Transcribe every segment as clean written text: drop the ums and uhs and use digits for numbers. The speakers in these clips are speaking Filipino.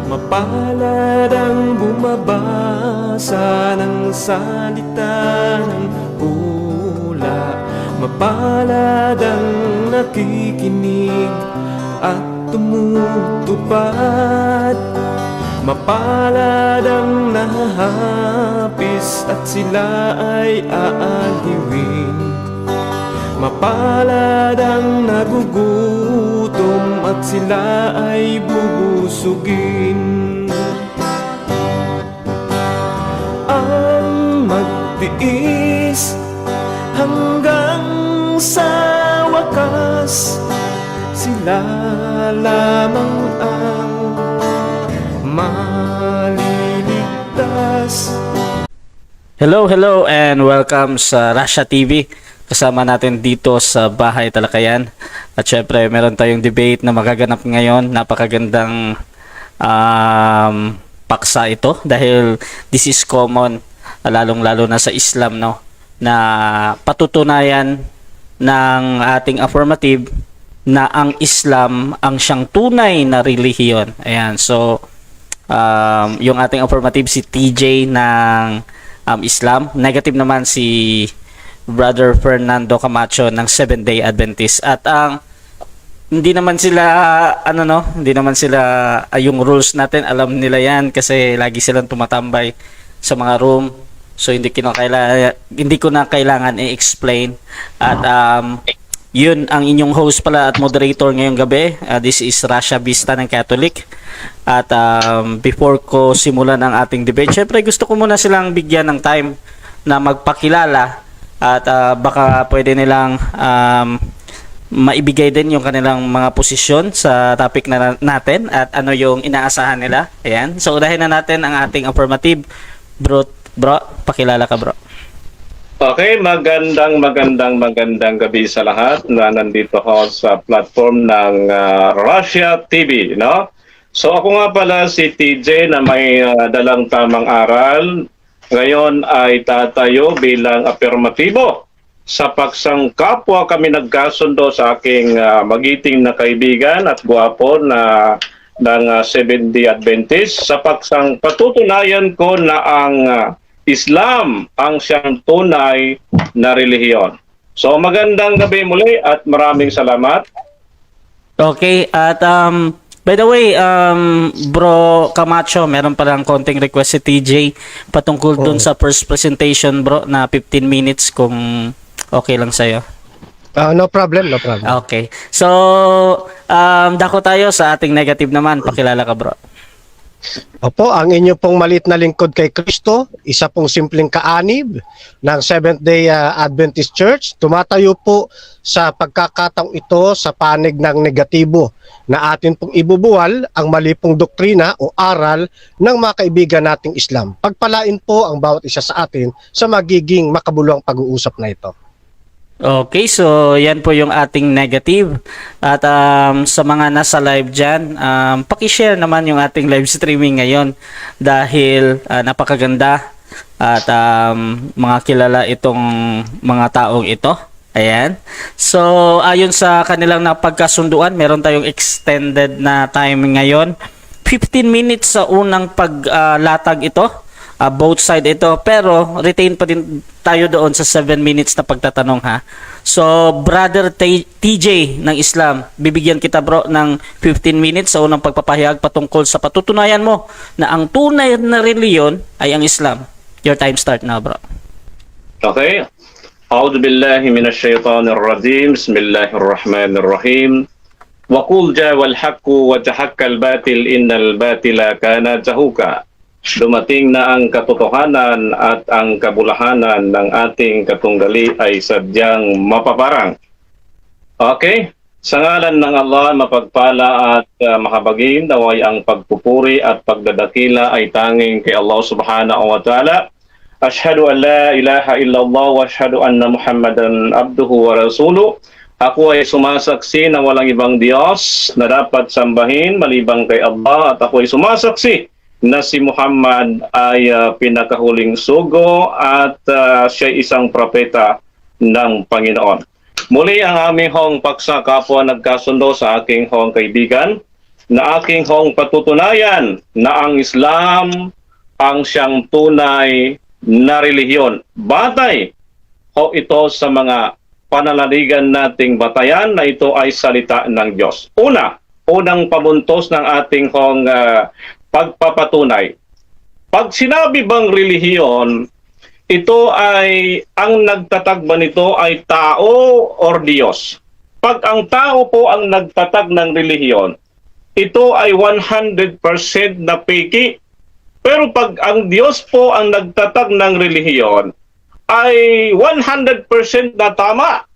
Mapalad ang bumabasa ng salita ng hula. Mapalad ang nakikinig at tumutupad. Mapalad ang nahahapis at sila ay aaliwin. Mapalad ang nagugutom at sila ay bubusugin. Ang magtiis hanggang sa wakas, sila lamang ang maliligtas. Hello and welcome sa Russia TV. Kasama natin dito sa Bahay Talakayan. At syempre meron tayong debate na magaganap ngayon. Napakagandang paksa ito dahil this is common, lalong-lalo na sa Islam, no, na patutunayan ng ating affirmative na ang Islam ang siyang tunay na relihiyon. Ayan, so yung ating affirmative si TJ ng Islam, negative naman si Brother Fernando Camacho ng Seventh-day Adventist. At hindi naman sila hindi naman sila yung rules natin, alam nila yan kasi lagi silang tumatambay sa mga room. So hindi ko na kailangan i-explain. At yun ang inyong host pala at moderator ngayong gabi. This is Russia Vista ng Catholic. At before ko simulan ang ating debate, syempre gusto ko muna silang bigyan ng time na magpakilala at baka pwede nilang maibigay din yung kanilang mga posisyon sa topic na natin at ano yung inaasahan nila. Ayan. So unahin na natin ang ating affirmative. Bro, pakilala ka, bro. Okay, magandang gabi sa lahat na nandito ako sa platform ng Russia TV, no? So ako nga pala si TJ na may dalang tamang aral. Ngayon ay tatayo bilang afirmatibo sa paksang kapwa kami nagkasundo sa aking magiting na kaibigan at gwapo na ng Seventh-day Adventist sa paksang patutunayan ko na ang Islam ang siyang tunay na relihiyon. So magandang gabi muli at maraming salamat. Okay, at by the way, Bro Camacho, meron palang konting request si TJ patungkol dun sa first presentation, bro, na 15 minutes kung okay lang sa'yo. No problem. Okay. So, dako tayo sa ating negative naman. Pakilala ka, bro. Opo, ang inyo pong maliit na lingkod kay Kristo, isa pong simpleng kaanib ng Seventh-day Adventist Church, tumatayo po sa pagkakataong ito sa panig ng negatibo na atin pong ibubuwal ang mali pong doktrina o aral ng mga kaibigan nating Islam. Pagpalain po ang bawat isa sa atin sa magiging makabuluhang pag-uusap na ito. Okay, so yan po yung ating negative. At sa mga nasa live dyan, pakishare naman yung ating live streaming ngayon dahil napakaganda at mga kilala itong mga taong ito. Ayan. So ayon sa kanilang napagkasunduan, meron tayong extended na time ngayon. 15 minutes sa unang paglatag ito. Both side ito, pero retain pa din tayo doon sa 7 minutes na pagtatanong, ha. So Brother TJ ng Islam, bibigyan kita, bro, ng 15 minutes sa unang pagpapahayag patungkol sa patutunayan mo na ang tunay na reliyon ay ang Islam. Your time start now, bro. Okay. A'udhu billahi minash shaitanir rajim. Bismillahirrahmanirrahim. Wa qul jawal haqqu wa tahakkal batil innal batila kana zahuqa. Dumating na ang katotohanan at ang kabulahanan ng ating katunggali ay sadyang mapaparang. Okay? Sa ngalan ng Allah, mapagpala at makabagin, naway ang pagpupuri at pagdadakila ay tanging kay Allah subhanahu wa ta'ala. Ashhadu an la ilaha illallah wa ashhadu anna Muhammadan abduhu wa rasuluh. Ako ay sumasaksi na walang ibang Diyos na dapat sambahin malibang kay Allah at ako ay sumasaksi na si Muhammad ay pinakahuling sugo at siya isang propeta ng Panginoon. Muli ang aming hong paksa kapwa nagkasundo sa aking hong kaibigan na aking hong patutunayan na ang Islam ang siyang tunay na relihiyon. Batay ho ito sa mga pananaligan nating batayan na ito ay salita ng Diyos. Unang pabuntos ng ating hong pagpapatunay. Pag sinabi bang relihiyon, ito ay, ang nagtatag ba nito ay tao or Diyos? Pag ang tao po ang nagtatag ng relihiyon, ito ay 100% na peki. Pero pag ang Diyos po ang nagtatag ng relihiyon, ay 100% na tama.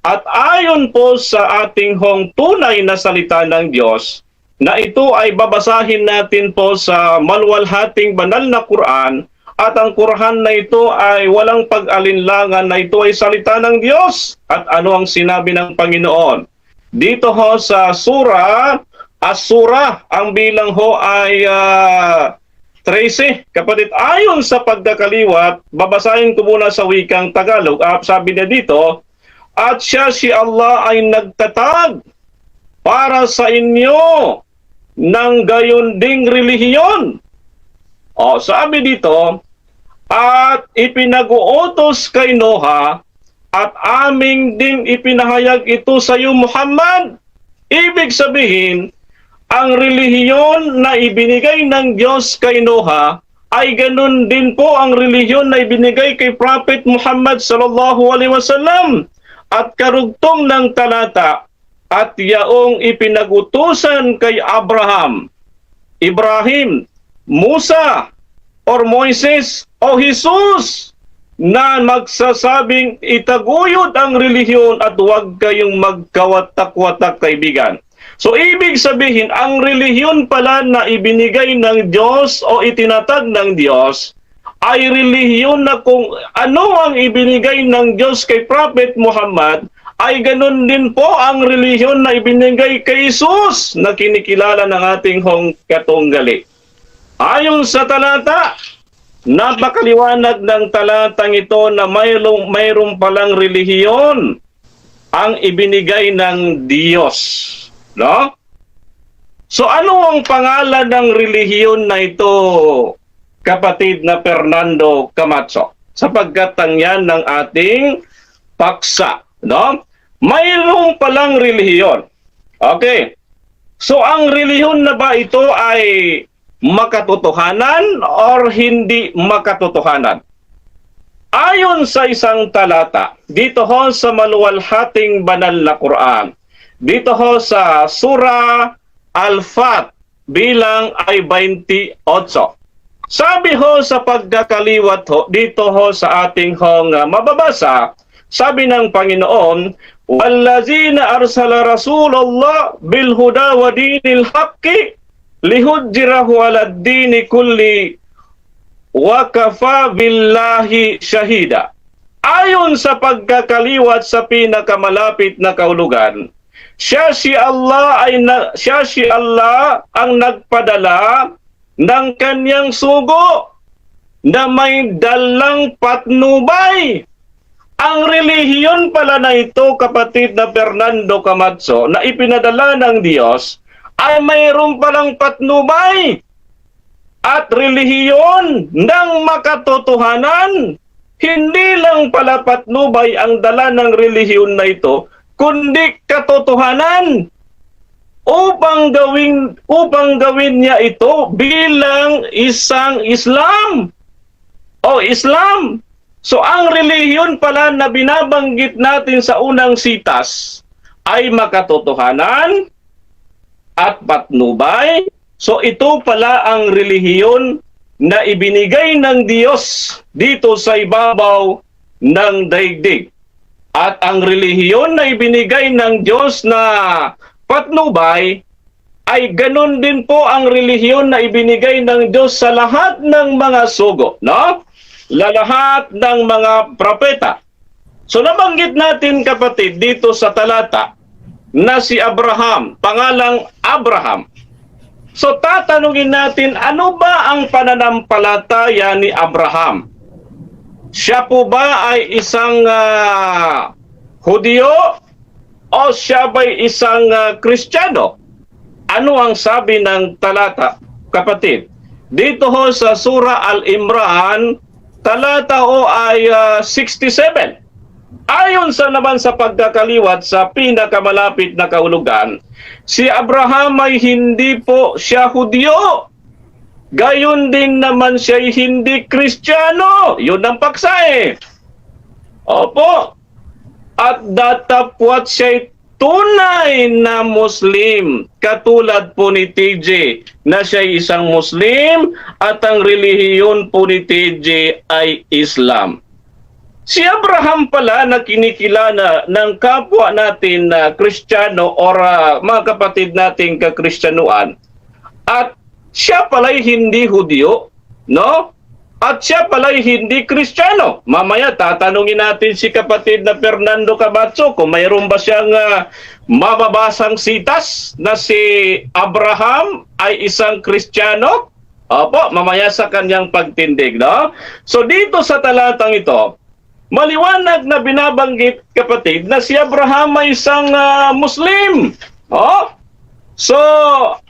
At ayon po sa ating hong tunay na salita ng Diyos, na ito ay babasahin natin po sa maluwalhating banal na Quran, at ang Quran na ito ay walang pag-alinlangan na ito ay salita ng Diyos. At ano ang sinabi ng Panginoon? Dito ho sa surah, As-Surah, ang bilang ho ay 13. Kapatid, ayon sa pagkakaliwat, babasahin ko muna sa wikang Tagalog. Sabi niya dito, at siya si Allah ay nagtatag para sa inyo ng gayon ding relihiyon. Sabi dito, at ipinag-uutos kay Noha at aming ding ipinahayag ito sa iyo, Muhammad. Ibig sabihin, ang relihiyon na ibinigay ng Diyos kay Noha ay ganun din po ang relihiyon na ibinigay kay Prophet Muhammad sallallahu alaihi wasallam. At karugtong ng talata, at yaong ipinagutusan kay Abraham, Ibrahim, Musa, or Moises, o Jesus, na magsasabing itaguyod ang relihiyon at huwag kayong magkawatak-watak, kaibigan. So, ibig sabihin, ang relihiyon pala na ibinigay ng Diyos o itinatag ng Diyos ay relihiyon na kung ano ang ibinigay ng Diyos kay Prophet Muhammad, ay ganun din po ang relihiyon na ibinigay kay Jesus na kinikilala ng ating hong katunggali. Ayon sa talata, napakaliwanag ng talatang ito na mayroong palang relihiyon ang ibinigay ng Diyos. No? So ano ang pangalan ng relihiyon na ito, kapatid na Fernando Camacho? Sapagkat ang yan ng ating paksa. No? Mayroong palang relihiyon. Okay. So ang relihiyon na ba ito ay makatotohanan or hindi makatotohanan? Ayon sa isang talata, dito ho sa maluwalhating banal na Quran, dito ho sa Surah Al-Fat, bilang ay 28. Sabi ho sa pagkakaliwat ho, dito ho sa ating hong mababasa, sabi ng Panginoon, "Wallazina arsala Rasulullah bil huda wa dinil haqqi lihujjirahu 'alad dini kulli wa kafa billahi syahida." Ayon sa pagkakaliwat sa pinakamalapit na kaulugan, siya si Allah ang nagpadala ng kanyang sugo na may dalang patnubay. Ang relihiyon pala na ito, kapatid na Fernando Camacho, na ipinadala ng Diyos, ay mayroon palang patnubay at relihiyon ng makatotohanan. Hindi lang pala patnubay ang dala ng relihiyon na ito, kundi katotohanan upang gawin niya ito bilang isang Islam o Islam. So ang relihiyon pala na binabanggit natin sa unang sitas ay makatotohanan at patnubay. So ito pala ang relihiyon na ibinigay ng Diyos dito sa ibabaw ng daigdig. At ang relihiyon na ibinigay ng Diyos na patnubay ay ganun din po ang relihiyon na ibinigay ng Diyos sa lahat ng mga sugo, no? Lahat ng mga propeta. So nabanggit natin, kapatid, dito sa talata na si Abraham, pangalang Abraham. So tatanungin natin, ano ba ang pananampalataya ni Abraham? Siya po ba ay isang Hudyo o siya ba'y isang Kristiyano? Ano ang sabi ng talata, kapatid? Dito ho sa Surah Al-Imran, talata ho ay 67. Ayon sa naman sa pagkakaliwat sa pinakamalapit na kahulugan, si Abraham ay hindi po siya Hudyo. Gayon din naman siya ay hindi Kristiyano. Yun ang paksa eh. Opo. At datapwat siya'y tunay na Muslim. Katulad po ni TJ na siya'y isang Muslim at ang relihiyon po ni TJ ay Islam. Si Abraham pala na kinikilala ng kapwa natin na Kristiyano or mga kapatid nating kakristyanuan, at siya pala'y hindi Hudyo, no? At siya pala'y hindi Kristiyano. Mamaya tatanungin natin si kapatid na Fernando Camacho kung mayroon ba siyang mababasang sitas na si Abraham ay isang Kristiyano. Opo, mamaya sa kanyang pagtindig, no? So dito sa talatang ito, maliwanag na binabanggit, kapatid, na si Abraham ay isang Muslim. Oh? So,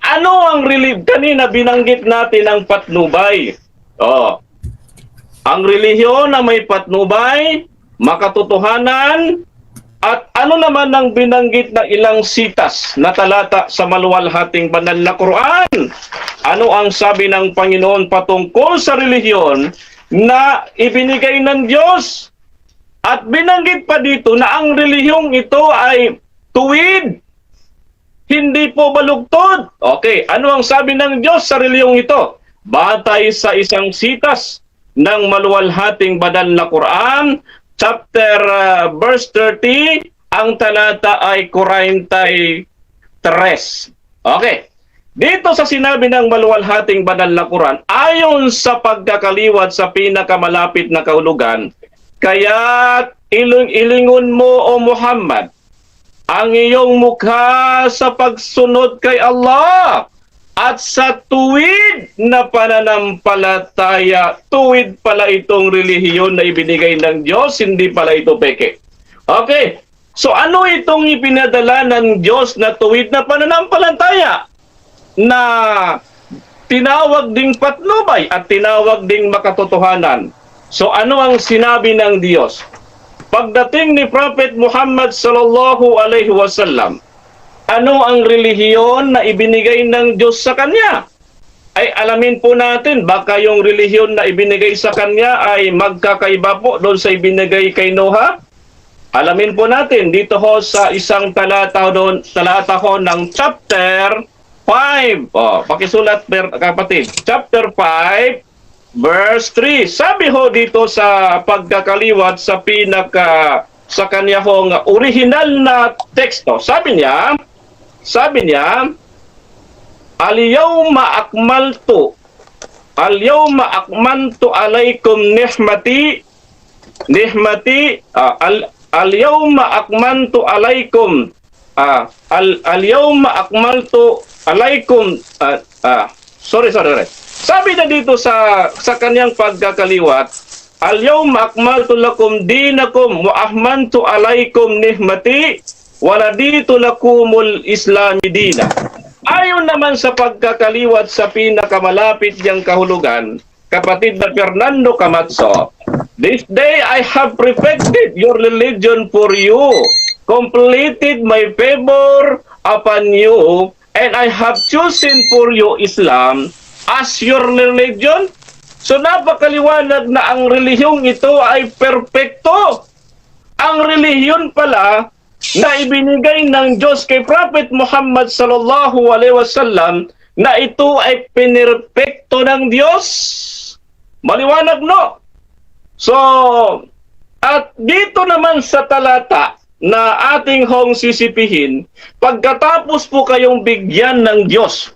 ano ang kanina binanggit natin ang patnubay. Oh. Ang relihiyon na may patnubay, makatotohanan, at ano naman ang binanggit na ilang sitas na talata sa maluwalhating banal na Quran? Ano ang sabi ng Panginoon patungkol sa relihiyon na ibinigay ng Diyos? At binanggit pa dito na ang relihiyong ito ay tuwid, hindi po balugtod. Okay, ano ang sabi ng Diyos sa relihiyong ito? Batay sa isang sitas ng maluwalhating banal na Quran, chapter verse 30, ang talata ay 43. Okay. Dito sa sinabi ng maluwalhating banal na Quran, ayon sa pagkakaliwat sa pinakamalapit na kahulugan, kaya't ilingon mo, O Muhammad, ang iyong mukha sa pagsunod kay Allah at sa tuwid na pananampalataya. Tuwid pala itong relihiyon na ibinigay ng Diyos, hindi pala ito peke. Okay, so ano itong ipinadala ng Diyos na tuwid na pananampalataya na tinawag ding patnubay at tinawag ding makatotohanan? So ano ang sinabi ng Diyos? Pagdating ni Prophet Muhammad sallallahu alaihi wasallam, ano ang relihiyon na ibinigay ng Diyos sa kanya? Ay alamin po natin, baka yung relihiyon na ibinigay sa kanya ay magkakaiba po doon sa ibinigay kay Noah. Alamin po natin dito ho sa isang talata ho ng chapter 5. Pakisulat kapatid. Chapter 5 verse 3. Sabi ho dito sa pagkakaliwat sa sa kanya hong original na teksto. Sabi niya, Al-yawma akmaltu alaykum nihmati al-yawma akmaltu alaykum al-yawma akmaltu alaykum sorry. Sabi na dito sa kanyang pagkakaliwat, al-yawma akmaltu lakum dinakum wa ahmantu alaykum nihmati wa raditu lakumul islami dina. Ayon naman sa pagkakaliwat sa pinakamalapit niyang kahulugan, kapatid na Fernando Camacho, this day I have perfected your religion for you, completed my favor upon you, and I have chosen for you Islam as your religion. So napakaliwanag na ang relihiyong ito ay perpekto. Ang relihiyon pala na ibinigay ng Diyos kay Prophet Muhammad sallallahu alaihi wasallam, na ito ay pinerpekto ng Diyos. Maliwanag, no? So, at dito naman sa talata na ating hong sisipihin, pagkatapos po kayong bigyan ng Diyos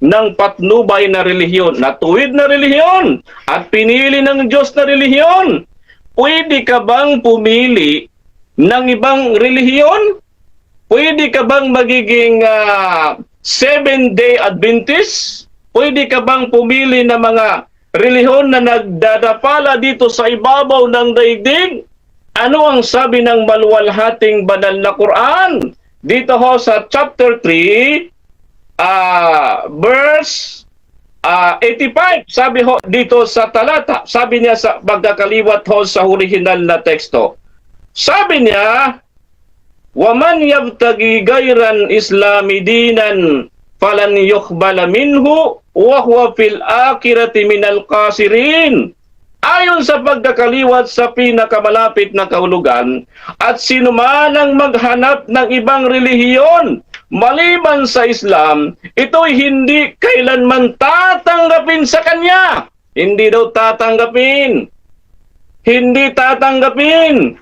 ng patnubay na relihiyon, na tuwid na relihiyon, at pinili ng Diyos na relihiyon, pwede ka bang pumili ng ibang relihiyon? Pwede ka bang magiging 7-day Adventist? Pwede ka bang pumili ng mga relihiyon na nagdadapala dito sa ibabaw ng daigdig? Ano ang sabi ng maluwalhating banal na Quran? Dito ho sa chapter 3, verse 85, sabi ho dito sa talata, sabi niya sa pagkakaliwat ho sa original na teksto. Sabi niya, "Waman yabtagi gayran islami dinan falan yuqbala minhu wa huwa fil akhirati minal khasirin." Ayon sa pagkakaliwat sa pinakamalapit na kahulugan, at sino man ang maghanap ng ibang relihiyon maliban sa Islam, ito'y hindi kailanman tatanggapin sa kanya. Hindi daw tatanggapin. Hindi tatanggapin.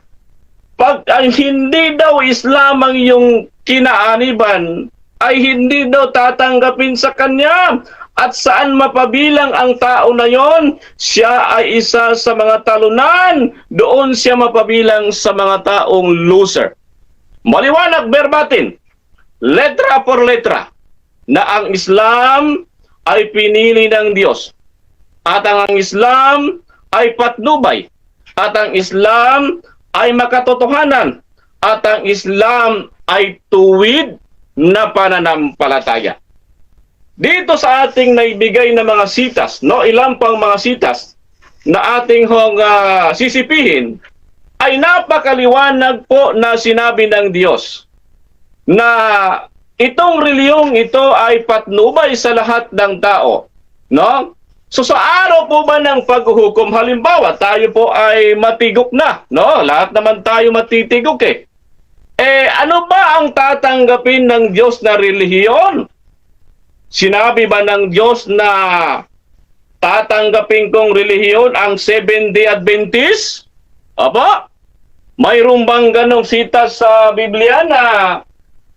Pag ang hindi daw Islam ang iyong kinaaniban, ay hindi daw tatanggapin sa kanya. At saan mapabilang ang tao na yon? Siya ay isa sa mga talunan. Doon siya mapabilang sa mga taong loser. Maliwanag verbatim, letra por letra, na ang Islam ay pinili ng Diyos. At ang Islam ay patnubay. At ang Islam ay makatotohanan. At ang Islam ay tuwid na pananampalataya. Dito sa ating naibigay na mga sitas, no, ilang pang mga sitas na ating sisipihin, ay napakaliwanag po na sinabi ng Diyos na itong reliyong ito ay patnubay sa lahat ng tao, no? So sa araw po ba ng paghuhukom, halimbawa tayo po ay matigok na, no? Lahat naman tayo matitigok eh. Ano ba ang tatanggapin ng Diyos na relihiyon? Sinabi ba ng Diyos na tatanggapin kong relihiyon ang Seventh-day Adventist? Aba, mayroon bang ganong sita sa Biblia na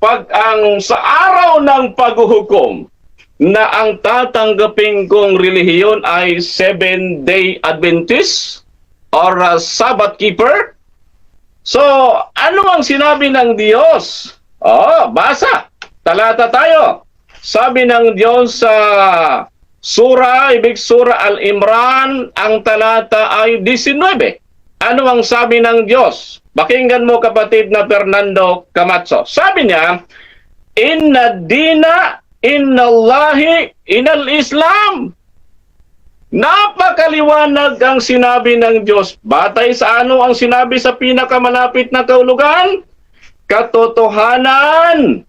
pag ang sa araw ng paghuhukom na ang tatanggapin kong relihiyon ay Seventh-day Adventist or Sabbath keeper? So, ano ang sinabi ng Diyos? Basa. Talata tayo. Sabi ng Diyos sa Sura Al-Imran, ang talata ay 19. Ano ang sabi ng Diyos? Pakinggan mo kapatid na Fernando Camacho. Sabi niya, "Inna dina innallahi inal Islam." Napakaliwanag ang sinabi ng Diyos. Batay sa ano ang sinabi sa pinakamalapit na kahulugan? Katotohanan.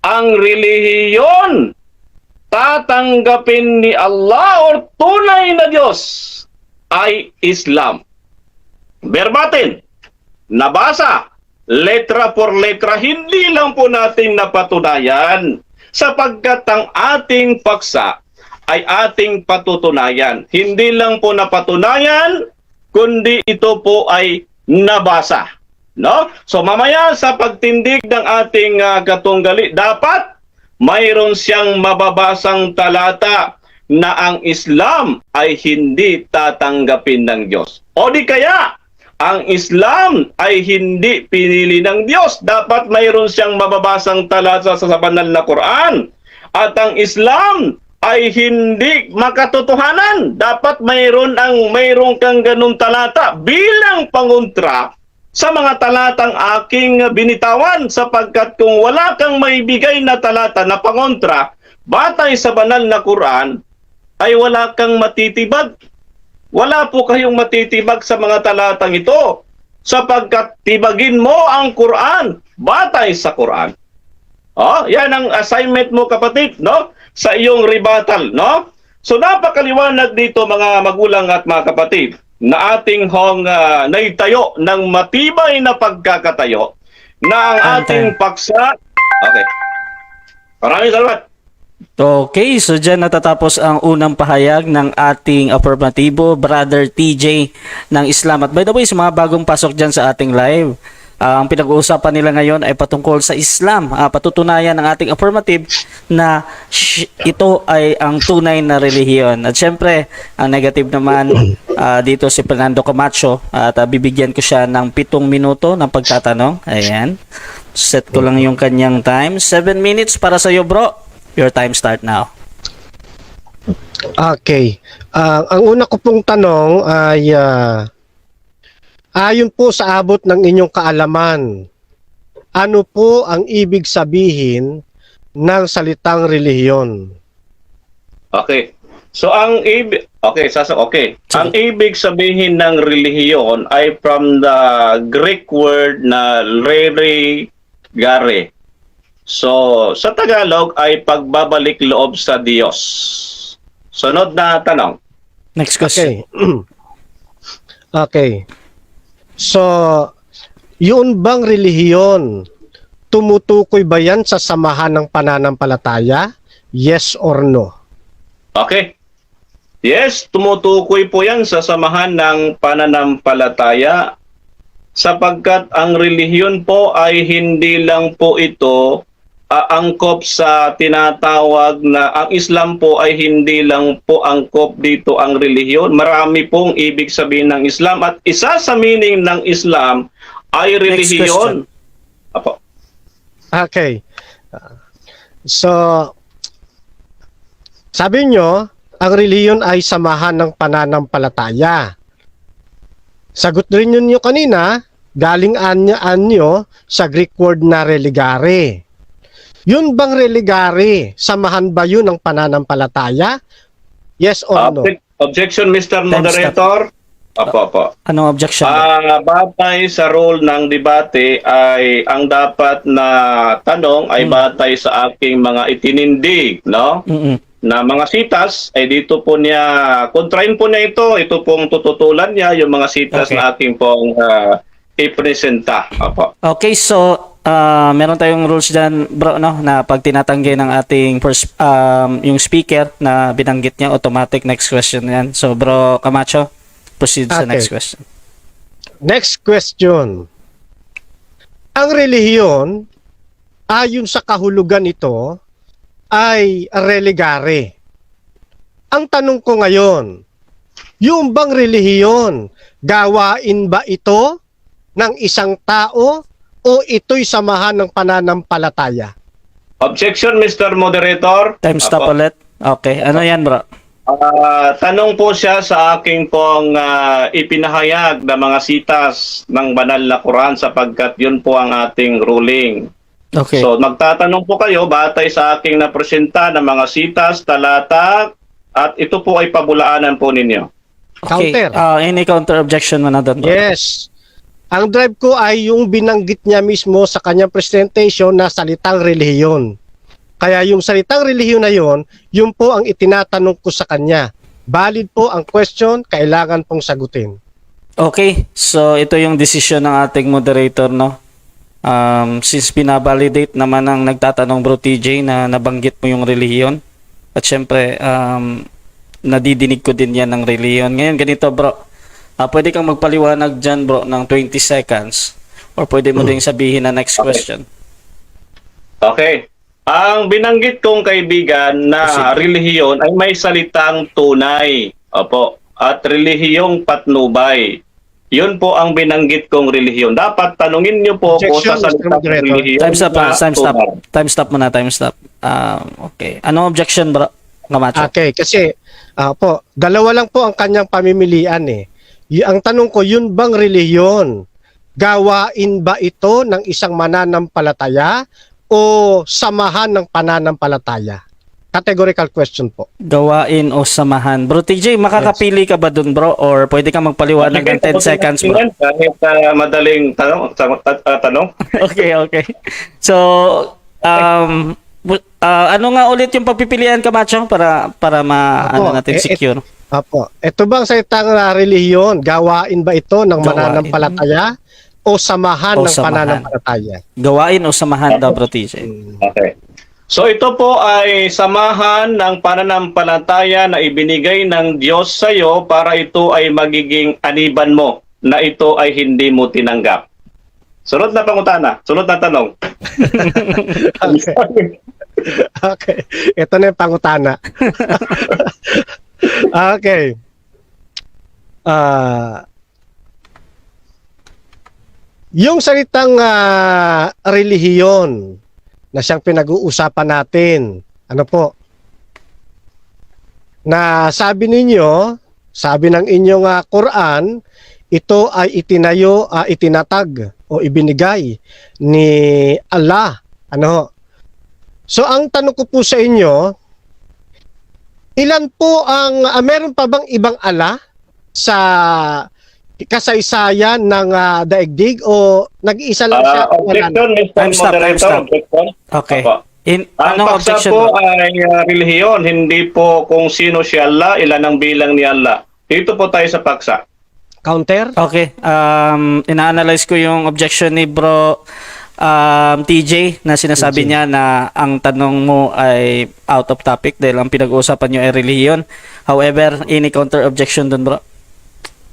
Ang relihiyon tatanggapin ni Allah o tunay na Diyos ay Islam. Verbatim, nabasa, letra por letra, hindi lang po natin napatunayan sapagkat ang ating paksa ay ating patutunayan. Hindi lang po napatunayan, kundi ito po ay nabasa. No? So mamaya sa pagtindig ng ating katunggali, dapat mayroon siyang mababasang talata na ang Islam ay hindi tatanggapin ng Diyos. O di kaya, ang Islam ay hindi pinili ng Diyos. Dapat mayroon siyang mababasang talata sa banal na Quran. At ang Islam ay hindi makatotohanan. Dapat mayroon kang ganung talata bilang pangontra sa mga talatang aking binitawan, sapagkat kung wala kang maibigay na talata na pangontra batay sa banal na Quran, ay wala kang matitibag. Wala po kayong matitibag sa mga talatang ito, sapagkat tibagin mo ang Quran batay sa Quran. Yan ang assignment mo kapatid, no? Sa iyong rebuttal, no? So napakaliwanag dito mga magulang at mga kapatid, na ating naitayo ng matibay na pagkakatayo na ang ating paksa. Okay. Maraming salamat. Okay, so dyan natatapos ang unang pahayag ng ating affirmatibo, Brother TJ ng Islam. At by the way, sa mga bagong pasok dyan sa ating live, ang pinag-uusapan nila ngayon ay patungkol sa Islam. Patutunayan ng ating affirmative na ito ay ang tunay na relihiyon. At syempre, ang negative naman dito si Fernando Camacho, at bibigyan ko siya ng 7 minuto ng pagtatanong. Ayan. Set ko lang yung kanyang time. 7 minutes para sa iyo, bro. Your time start now. Okay. Ang una ko pong tanong ay ayon po sa abot ng inyong kaalaman, ano po ang ibig sabihin ng salitang relihiyon? Okay. So ang ibig Ang ibig sabihin ng relihiyon ay from the Greek word na religare. So sa Tagalog ay pagbabalik loob sa Diyos. Sunod na tanong. Next question. Okay. Okay. So, yun bang relihiyon, tumutukoy ba yan sa samahan ng pananampalataya? Yes or no? Okay. Yes, tumutukoy po yan sa samahan ng pananampalataya sapagkat ang relihiyon po ay hindi lang po ito angkop sa tinatawag na ang Islam po ay hindi lang po angkop dito ang relihiyon. Marami pong ibig sabihin ng Islam at isa sa meaning ng Islam ay relihiyon. Apo. Okay. So, sabi nyo, ang relihiyon ay samahan ng pananampalataya. Sagot rin yun nyo kanina, galing anyo sa Greek word na religare. Yun bang religare, samahan ba yun ng pananampalataya? Yes or no? Objection, Mr. Moderator. Apo. Anong objection? Batay sa rule ng debate ay ang dapat na tanong ay batay sa aking mga itinindig, no? Na mga sitas ay dito po niya, kontrahin po niya ito pong tututulan niya yung mga sitas na aking pong ipresenta. Apo. Okay, so meron tayong rules dyan, bro, no, na pag tinatanggi ng ating first, yung speaker na binanggit niya, automatic next question yan. So, bro Camacho, proceed sa next question. Next question. Ang relihiyon, ayon sa kahulugan ito, ay religare. Ang tanong ko ngayon, yung bang relihiyon, gawain ba ito ng isang tao o ito'y samahan ng pananampalataya? Objection, Mr. Moderator. Time stop ulit. Okay, ano yan, bro? Tanong po siya sa aking pong ipinahayag na mga sitas ng banal na Quran sapagkat yun po ang ating ruling. Okay. So magtatanong po kayo batay sa aking napresenta ng mga sitas, talata, at ito po ay pabulaanan po ninyo. Okay. Counter. Any counter objection mo na doon, bro? Yes. Ang drive ko ay yung binanggit niya mismo sa kanyang presentation na salitang relihiyon. Kaya yung salitang relihiyon na yun po ang itinatanong ko sa kanya. Valid po ang question, kailangan pong sagutin. Okay, so ito yung decision ng ating moderator, no? Since binabalidate naman ang nagtatanong, bro TJ, na nabanggit mo yung relihiyon. At syempre, nadidinig ko din yan ng relihiyon. Ngayon, ganito, bro. Pwede kang magpaliwanag dyan, bro, ng 20 seconds. Or pwede mo din sabihin na next question. Okay. Ang binanggit kong kaibigan na relihiyon ay may salitang tunay. Opo. At relihiyong patnubay. Yun po ang binanggit kong relihiyon. Dapat tanungin niyo po kung sa salitang relihiyon. Time stop muna. Okay. Anong objection, bro? Camacho? Okay, kasi dalawa lang po ang kanyang pamimilian eh. Ang tanong ko, yun bang relihiyon? Gawain ba ito ng isang mananampalataya o samahan ng pananampalataya? Categorical question po. Gawain o samahan. Bro TJ, makakapili ka ba dun, bro? Or pwede kang magpaliwanag ng 10 seconds, bro? Kahit madaling tanong. Okay. So, ano nga ulit yung pagpipilian, Camacho, para ano natin secure? Apo. Ito bang salitang relihiyon, gawain ba ito ng mananampalataya o samahan ng pananampalataya? Gawain o samahan daw, bro TJ. Okay. So ito po ay samahan ng pananampalataya na ibinigay ng Diyos sa iyo para ito ay magiging aniban mo na ito ay hindi mo tinanggap. Sunod na pangutana, sunod na tanong. Okay. Ito na yung pangutana. Okay. Yung salitang relihiyon na siyang pinag-uusapan natin, ano po? Na sabi ninyo, sabi ng inyong Quran, ito ay itinatag o ibinigay ni Allah, So ang tanong ko po sa inyo, ilan po ang meron pa bang ibang ala sa kasaysayan ng daigdig o nag-iisa lang siya? Wala na? Objection, Mr. Time stop, time Moderator. stop. Objection. Okay. Opo. Ang Anong paksa objection po mo? ay relihiyon, hindi po kung sino si Allah, ilan ang bilang ni Allah. Dito po tayo sa paksa. Counter? Okay. Ina-analyze ko yung objection ni Bro TJ na sinasabi niya na ang tanong mo ay out of topic dahil ang pinag-uusapan niyo ay relihiyon. However, any counter objection dun, bro?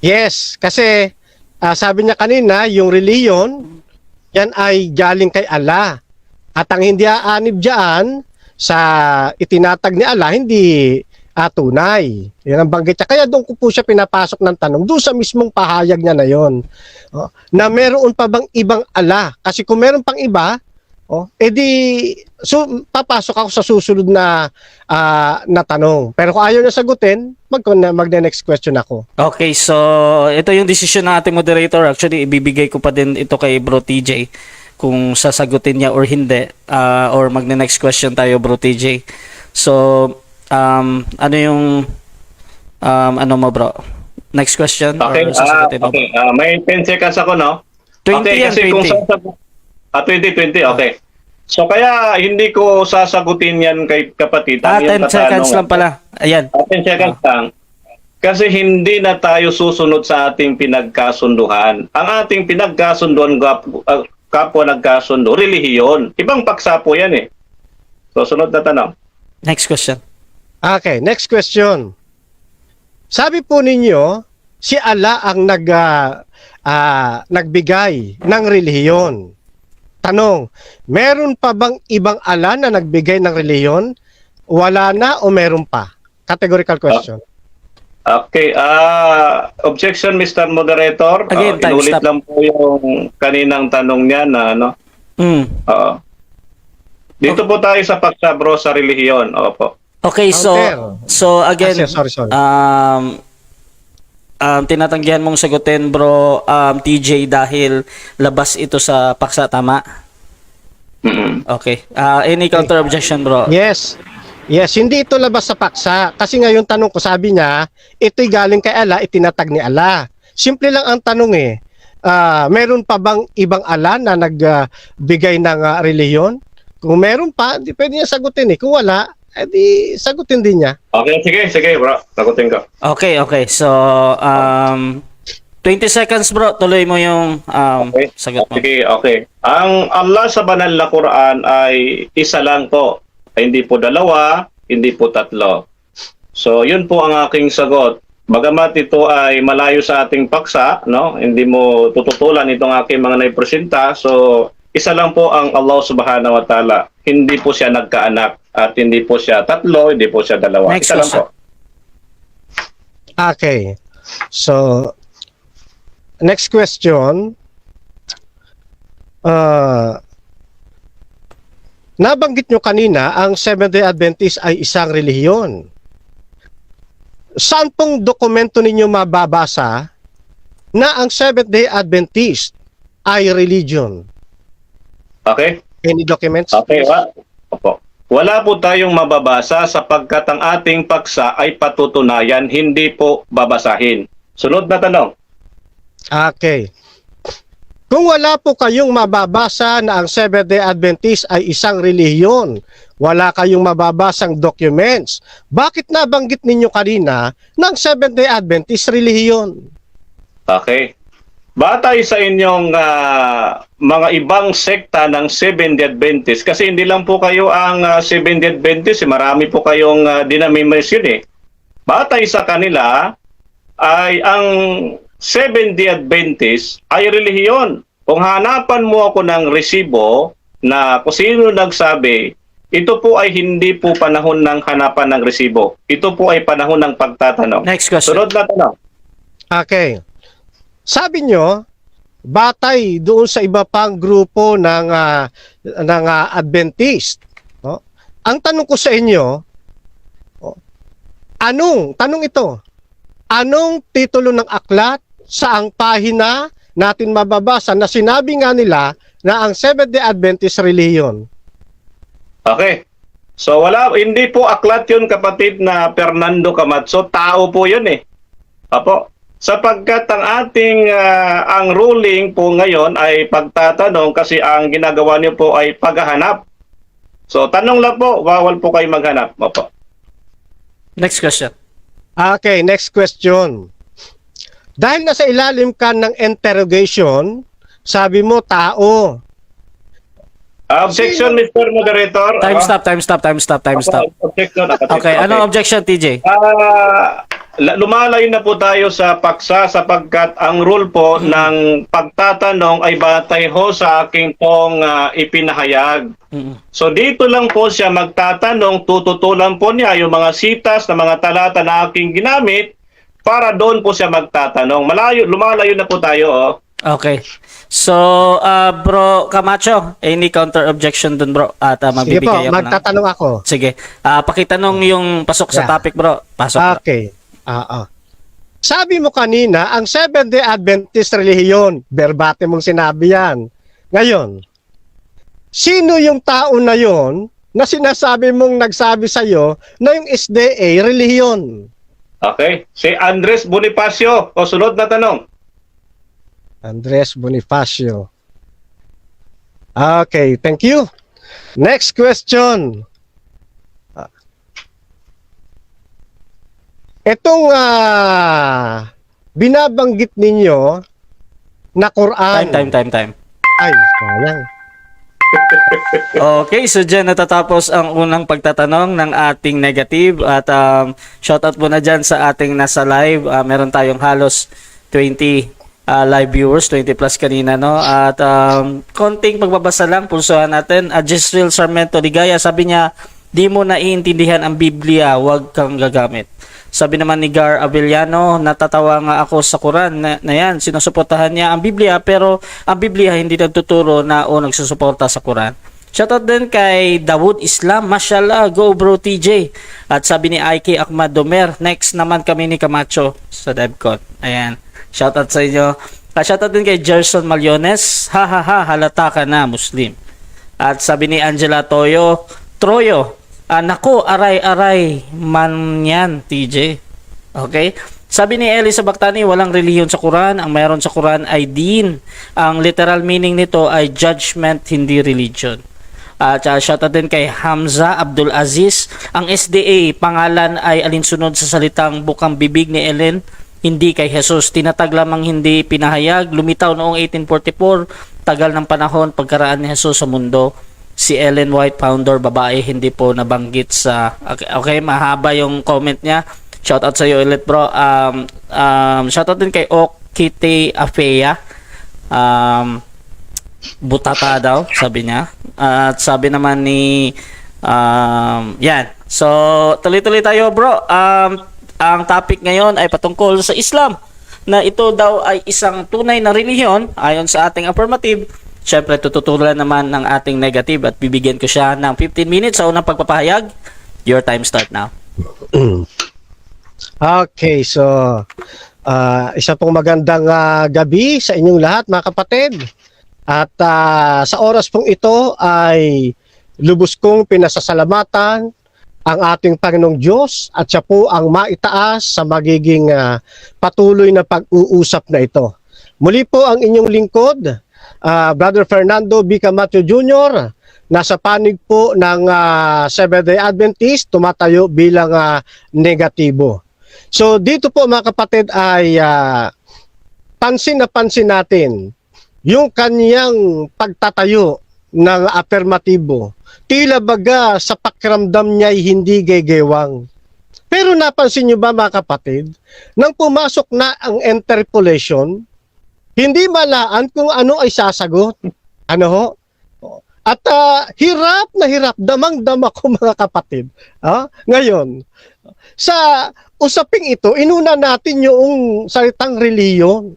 Yes, kasi sabi niya kanina, yung reliyon, yan ay galing kay Allah. At ang hindi aanib dyan sa itinatag ni Allah, hindi tunay. Yan ang banggit niya. Kaya doon ko po siya pinapasok ng tanong, doon sa mismong pahayag niya na yon. Na meron pa bang ibang Allah? Kasi kung meron pang iba, edi papasok ako sa susunod na tanong. Pero kung ayaw niya sagutin, mag-next question ako. Okay, so ito yung decision ng ating moderator. Actually, ibibigay ko pa din ito kay Bro TJ kung sasagutin niya or hindi, or magne-next question tayo, Bro TJ. So, ano yung ano mo, bro? Next question? Okay, or sasagutin mo? okay. May 10 seconds ako, no? 20 okay, yan, kasi 20. kung 20, okay. So kaya hindi ko sasagutin yan kay kapatid. Ang iyong 10 seconds katanungan. lang pala. Ayan. 10 seconds lang. Kasi hindi na tayo susunod sa ating pinagkasunduhan. Ang ating pinagkasunduhan, kapwa nagkasundo, relihiyon. Ibang paksa po yan eh. So sunod na tanong. Next question. Okay, next question. Sabi po ninyo, si Allah ang nagbigay ng relihiyon. Tanong, meron pa bang ibang Allah na nagbigay ng relihiyon? Wala na o meron pa? Categorical question. Okay, objection Mr. Moderator. Again, time Inulit stop. lang po yung kaninang tanong niya na ano. Dito po tayo sa paksa, bro, sa relihiyon. Opo. Okay, Counter. so again, Sorry. tinatanggihan mong sagutin, bro, TJ, dahil labas ito sa paksa, tama? Okay. Any counter objection, bro? Yes. Yes, hindi ito labas sa paksa. Kasi ngayon tanong ko, sabi niya, ito'y galing kay Allah, itinatag ni Allah. Simple lang ang tanong meron pa bang ibang Allah na nagbigay ng relihiyon? Kung meron pa, di pwede niya sagutin eh. Kung wala, di sagutin din niya. Okay, sige, bro. Sagutin ko. Okay. So, 20 seconds, bro. Tuloy mo yung sagot mo. Okay. Ang Allah sa banal na Quran ay isa lang po. Hindi po dalawa, hindi po tatlo. So, yun po ang aking sagot. Bagamat ito ay malayo sa ating paksa, no? Hindi mo tututulan itong aking mga naipresenta. So, isa lang po ang Allah Subhanahu wa Ta'ala. Hindi po siya nagkaanak at hindi po siya tatlo, hindi po siya dalawa. Next Isa lang po. Okay. So, next question. Nabanggit nyo kanina, ang Seventh-day Adventist ay isang relihiyon. Saan pong dokumento ninyo mababasa na ang Seventh-day Adventist ay religion? Okay? Any documents? Okay, opo. Wala po tayong mababasa sapagkat ang ating paksa ay patutunayan, hindi po babasahin. Sunod na tanong. Okay. Kung wala po kayong mababasa na ang Seventh-day Adventist ay isang relihiyon, wala kayong mababasang documents, bakit nabanggit ninyo kanina ng Seventh-day Adventist relihiyon? Okay. Batay sa inyong mga ibang sekta ng Seventh-day Adventist, kasi hindi lang po kayo ang Seventh-day Adventist, marami po kayong denomination eh. Batay sa kanila ay ang Seventh-day Adventist ay relihiyon. Kung hanapan mo ako ng resibo na kung sino nagsabi, ito po ay hindi po panahon ng hanapan ng resibo. Ito po ay panahon ng pagtatanong. Next question. Sunod na tanong. Okay. Sabi nyo, batay doon sa iba pang grupo ng Adventist. No? Ang tanong ko sa inyo, tanong ito, anong titulo ng aklat, saang pahina natin mababasa na sinabi nga nila na ang Seventh-day Adventist relihiyon? Okay. So hindi po aklat yun, kapatid na Fernando Camacho, tao po yun eh. Apo. Sapagkat ang ruling po ngayon ay pagtatanong, kasi ang ginagawa niyo po ay paghahanap. So tanong lang po, bawal po kayo maghanap. Apo. Next question. Okay, next question. Dahil nasa ilalim ka ng interrogation, sabi mo tao. Objection, Mr. Moderator. Time stop. Objection. Okay, anong objection, TJ? Lumalayo na po tayo sa paksa, sapagkat ang rule po ng pagtatanong ay batay ho sa aking pong ipinahayag. So dito lang po siya magtatanong, tututulan po niya yung mga sitas na mga talata na aking ginamit para doon po siya magtatanong. Lumalayo na po tayo. Okay. So, bro Camacho, any counter objection dun, bro? At Sige po, mabibigay ako magtatanong ako. Sige. Pakitanong yung pasok sa Yeah. topic, bro. Pasok. Bro. Okay. Sabi mo kanina, ang Seventh-day Adventist relihiyon, verbatim mong sinabi yan. Ngayon, sino yung tao na yon na sinasabi mong nagsabi sa'yo na yung SDA relihiyon? Okay. Si Andres Bonifacio. O sunod na tanong. Andres Bonifacio. Okay, thank you. Next question. Itong binabanggit ninyo na Quran. Time. Ay, sayang. Okay, so dyan natatapos ang unang pagtatanong ng ating negative at shoutout muna dyan sa ating nasa live. Meron tayong halos 20 live viewers, 20 plus kanina, no? At konting pagbabasa lang, pulsuhan natin. Jesril Sarmento Ligaya, sabi niya, di mo naiintindihan ang Biblia, wag kang gagamit. Sabi naman ni Gar Avellano, natatawa nga ako sa Quran na yan, sinusuportahan niya ang Biblia, pero ang Biblia hindi nagtuturo na o nagsusuporta sa Quran. Shoutout din kay Dawood Islam, mashallah, go bro TJ. At sabi ni Ike Ahmad Domer, next naman kami ni Camacho sa DevCon. Ayan, shoutout sa inyo. Shoutout din kay Gerson Malyones, halata ka na Muslim. At sabi ni Angela Troyo, naku, aray-aray man yan, TJ. Okay? Sabi ni Eli Sabaktani, walang relihiyon sa Quran. Ang mayroon sa Quran ay din. Ang literal meaning nito ay judgment, hindi religion. At shoutout din kay Hamza Abdul Aziz. Ang SDA, pangalan ay alinsunod sa salitang bukang bibig ni Ellen, hindi kay Jesus. Tinatag lamang hindi pinahayag. Lumitaw noong 1844, tagal ng panahon pagkaraan ni Jesus sa mundo. Si Ellen White, founder, babae, hindi po nabanggit sa... Okay, mahaba yung comment niya. Shoutout sa iyo ulit, bro. Shoutout din kay Okite Afeya. Butata daw, sabi niya. At sabi naman ni... yan. So, tuloy-tuloy tayo, bro. Ang topic ngayon ay patungkol sa Islam. Na ito daw ay isang tunay na relihiyon, ayon sa ating affirmative. Siyempre, tututulan naman ng ating negative at bibigyan ko siya ng 15 minutes sa unang pagpapahayag. Your time start now. Okay, so isa pong magandang gabi sa inyong lahat, mga kapatid. At sa oras pong ito ay lubos kong pinasasalamatan ang ating Panginoong Diyos at siya po ang maitaas sa magiging patuloy na pag-uusap na ito. Muli po ang inyong lingkod, Brother Fernando B. Camacho Jr., nasa panig po ng Seventh-day Adventist, tumatayo bilang negatibo. So dito po, mga kapatid, ay pansin na pansin natin yung kanyang pagtatayo ng affirmatibo. Tila baga sa pakiramdam niya ay hindi gegewang. Pero napansin nyo ba, mga kapatid, nang pumasok na ang interpolation, hindi malaan kung ano ay sasagot. Ano ho? At hirap na hirap, damang-dama ko, mga kapatid. Ngayon, sa usaping ito, inuna natin yung salitang relihiyon.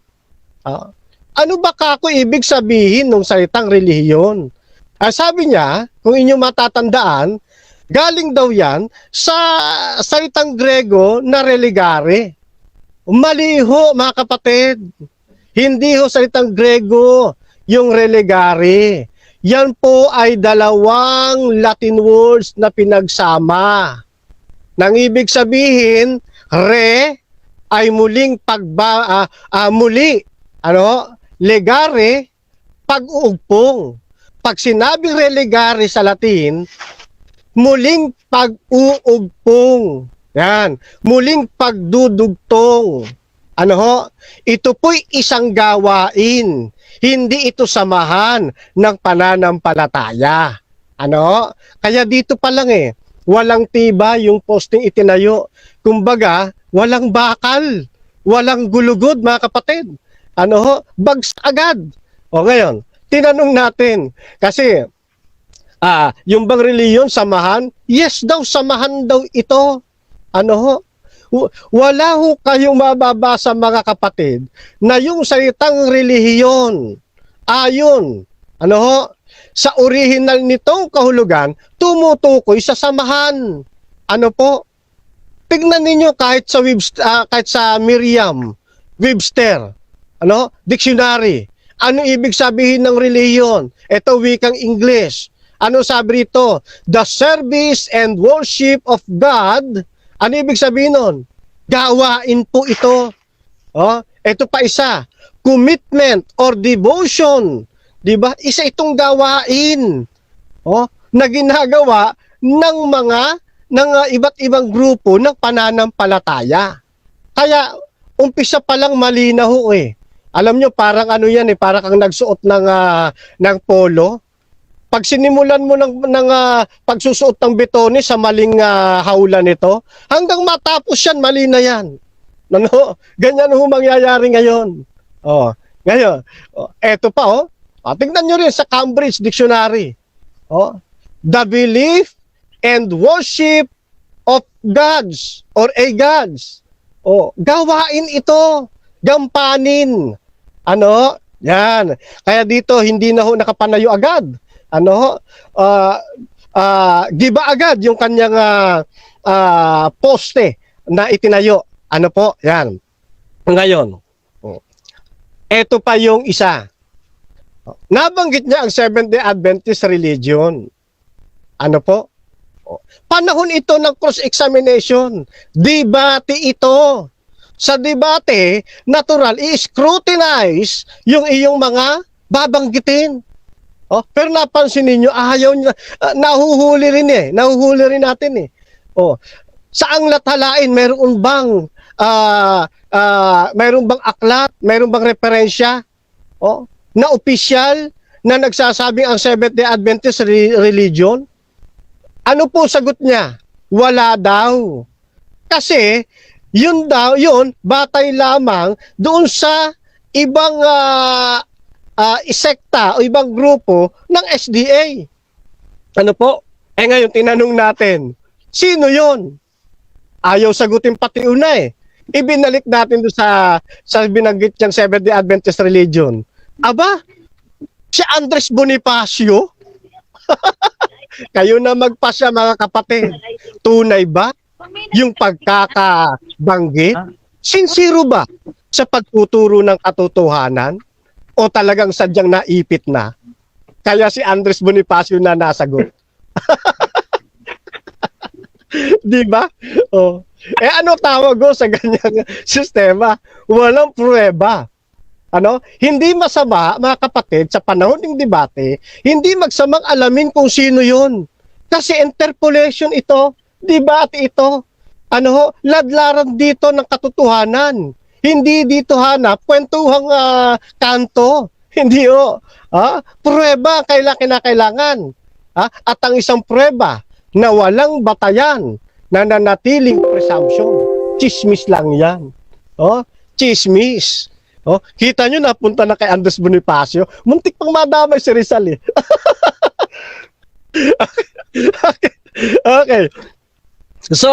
Ano ba kako ibig sabihin ng salitang relihiyon? Sabi niya, kung inyong matatandaan, galing daw yan sa salitang Grego na religare. Mali ho, mga kapatid. Hindi ho salitang Grego yung religare. Yan po ay dalawang Latin words na pinagsama. Nang ibig sabihin, re ay muling legare, pag-uugpong. Pag sinabing relegare sa Latin, muling pag-uugpong. Yan, muling pagdudugtong. Ito po'y isang gawain. Hindi ito samahan ng pananampalataya. Kaya dito pa lang walang tiba yung posting itinayo. Kumbaga, walang bakal, walang gulugod mga kapatid. Bagsak agad. O ngayon, tinanong natin, kasi yung bang reliyon samahan? Yes daw, samahan daw ito. Wala ho kayong mababasa mga kapatid na yung salitang relihiyon ayon sa original nitong kahulugan tumutukoy sa samahan. Tignan ninyo kahit sa Merriam-Webster, dictionary. Ano ibig sabihin ng relihiyon? Ito wikang English. Ano sabi rito? The service and worship of God. Ano ibig sabihin nun? Gawain po ito. Ito pa isa. Commitment or devotion. Diba? Isa itong gawain. Na ginagawa ng iba't ibang grupo ng pananampalataya. Kaya, umpisa pa lang malinaw Alam nyo, parang yan parang kang nagsuot ng polo. Pag sinimulan mo ng pagsusuot ng bitones sa maling hawla nito, hanggang matapos yan, mali na yan. Ganyan ho mangyayari ngayon. Ngayon, eto pa tingnan nyo rin sa Cambridge Dictionary. The belief and worship of gods or a gods. Gawain ito, gampanin. Yan. Kaya dito hindi na ho nakapanayo agad. Giba agad yung kanyang poste na itinayo. Yan. Ngayon, eto pa yung isa. Nabanggit niya ang Seventh-day Adventist religion. Panahon ito ng cross-examination. Debate ito. Sa debate, natural, i-scrutinize yung iyong mga babanggitin. Pero napansin ninyo, ayaw niya, nahuhuli rin nahuhuli rin natin saang latalain, mayroon bang aklat, mayroon bang referensya na opisyal na nagsasabing ang Seventh-day Adventist religion? Ano po sagot niya? Wala daw. Kasi yun batay lamang doon sa ibang sekta o ibang grupo ng SDA. Ngayon tinanong natin, sino yon? Ayaw sagutin pati una Ibinalik natin doon sa binanggit niyang Seventh-day Adventist religion. Aba, si Andres Bonifacio? Kayo na magpasya mga kapatid. Tunay ba yung pagkakabanggit? Sincero ba sa pagtuturo ng katotohanan? O talagang sadyang naipit na? Kaya si Andres Bonifacio na nasagot. Di ba? Ano tawag sa ganyang sistema? Walang pruweba. Hindi masama, mga kapatid, sa panahon ng debate, hindi magsamang alamin kung sino yun. Kasi interpolation ito, debate ito. Ladlaran dito ng katotohanan. Hindi dito hanap kwentuhang kanto. Hindi pruweba kinakailangan. At ang isang pruweba na walang batayan, na nanatiling presumption. Chismis lang yan. Chismis. Kita nyo, napunta na kay Andres Bonifacio. Muntik pang madamay si Rizal Okay. So,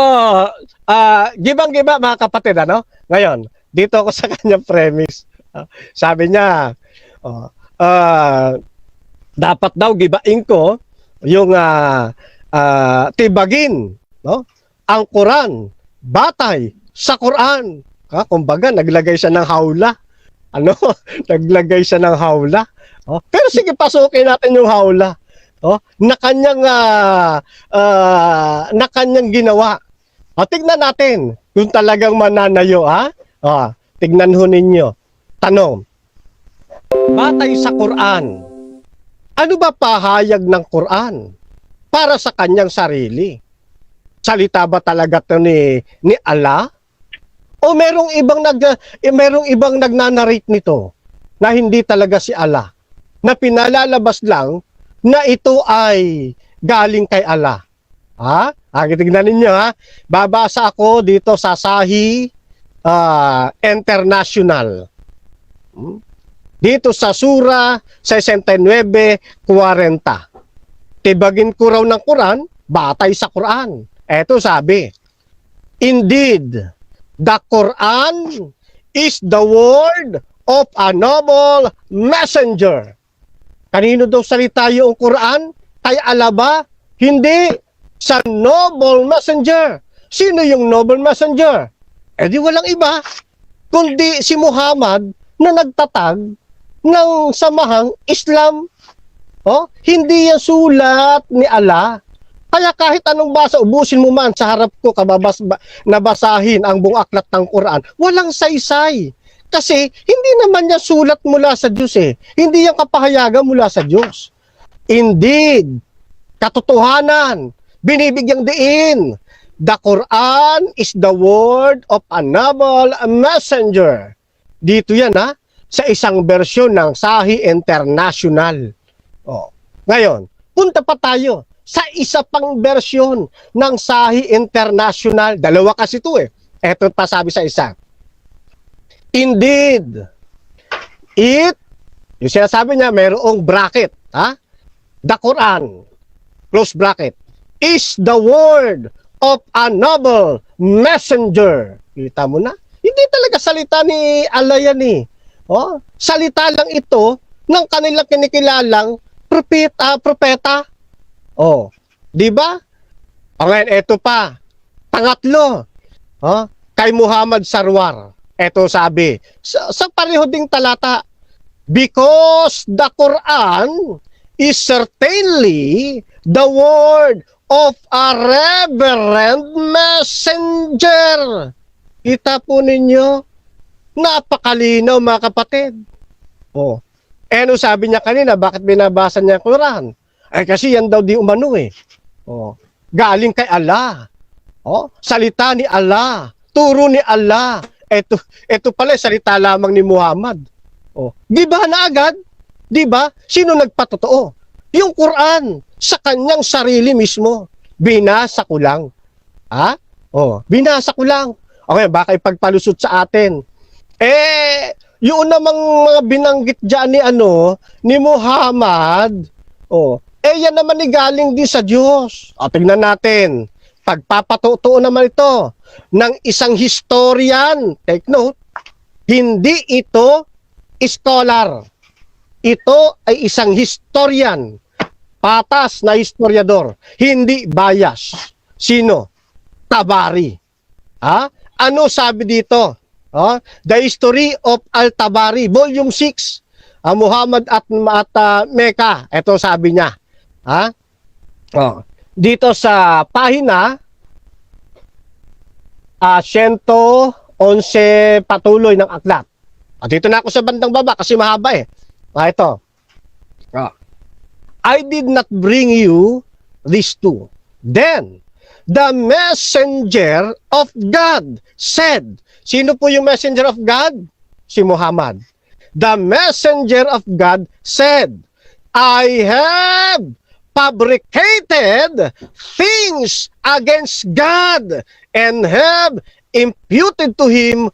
gibang-giba mga kapatid, Ngayon, dito ako sa kanyang premise. Sabi niya, dapat daw gibain ko yung tibagin, ang Quran, batay sa Quran. Kumbaga, naglagay siya ng hawla. Naglagay siya ng hawla. Oh, pero sige, pasukin natin yung hawla. Oh, na kanyang ginawa. O, tignan natin kung talagang mananayo, ha? O, tignan ho ninyo. Tanong, batay sa Quran, ano ba pahayag ng Quran para sa kanyang sarili? Salita ba talaga to ni Allah? O merong ibang nagnanarrate nito na hindi talaga si Allah, na pinalalabas lang na ito ay galing kay Allah. Ha? Tignan ninyo, ha. Babasa ako dito sa Sahih International. Dito sa Surah 69:40. Tibagin ko raw ng Quran, batay sa Quran. Eto sabi, indeed, the Quran is the word of a noble messenger. Kanino daw salita yung Quran? Kay Allah ba? Hindi. Sa noble messenger. Sino yung noble messenger? Eh di walang iba, kundi si Muhammad na nagtatag ng samahang Islam. Oh, hindi yan sulat ni Allah. Kaya kahit anong basa, ubusin mo man sa harap ko, nabasahin ang buong aklat ng Quran, walang saysay. Kasi hindi naman yan sulat mula sa Diyos eh. Hindi yan kapahayagan mula sa Diyos. Indeed, katotohanan, binibigyang diin, the Quran is the word of a noble messenger. Dito yan ha, sa isang bersyon ng Sahih International. Oh. Ngayon, punta pa tayo sa isa pang bersyon ng Sahih International. Dalawa kasi ito eh. Ito pa sabi sa isa. Indeed, yung sinasabi niya, mayroong bracket. Ha? The Quran, close bracket, is the word of a noble messenger. Kita mo na? Hindi talaga salita ni Allah yan eh. Oh, salita lang ito ng kanilang kinikilalang propeta. Oh, di ba? O ngayon, eto pa. Pangatlo, kay Muhammad Sarwar. Eto sabi, sa pareho ding talata, because the Quran is certainly the word of a reverend messenger. Kita po ninyo, napakalinaw mga kapatid. Oh. Ano sabi niya kanina, bakit binabasa niya ang Quran? Ay kasi yan daw di umano eh. Oh. Galing kay Allah. Oh, salita ni Allah, turo ni Allah. Ito pala salita lamang ni Muhammad. Oh, di ba na agad? Di ba? Sino nagpatotoo? Yung Quran sa kanyang sarili mismo. Binasa ko lang. Ha? Oh, binasa ko lang. Okay, baka ipagpalusot sa atin. Yun namang mga binanggit diyan ni Muhammad. Oh, yan naman ni galing din sa Diyos. O, tingnan natin. Pagpapatutuo naman ito ng isang historian. Take note, hindi ito scholar. Ito ay isang historian. Patas na historiador. Hindi bias. Sino? Tabari. Ha? Ano sabi dito? The History of Al-Tabari, Volume 6. Muhammad at Mecca. Ito sabi niya. Ha? Dito sa pahina 111 patuloy ng aklat. Dito na ako sa bandang baba kasi mahaba eh. Ito. I did not bring you these two. Then, the messenger of God said, sino po yung messenger of God? Si Muhammad. The messenger of God said, I have fabricated things against God and have imputed to him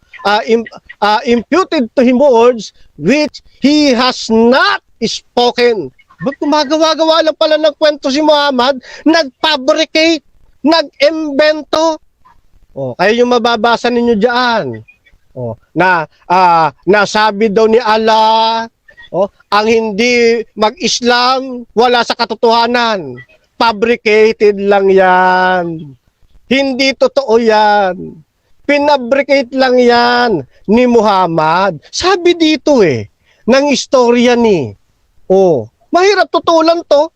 words which he has not spoken. Ba't gumagawa-gawa lang pala ng kwento si Muhammad? Nag-fabricate, nag-invento. Kaya yung mababasa ninyo dyan. Nasabi daw ni Allah, ang hindi mag-Islam, wala sa katotohanan. Fabricated lang yan. Hindi totoo yan. Pinabricate lang yan ni Muhammad. Sabi dito ng istorya ni. Oh, mahirap tutulan to.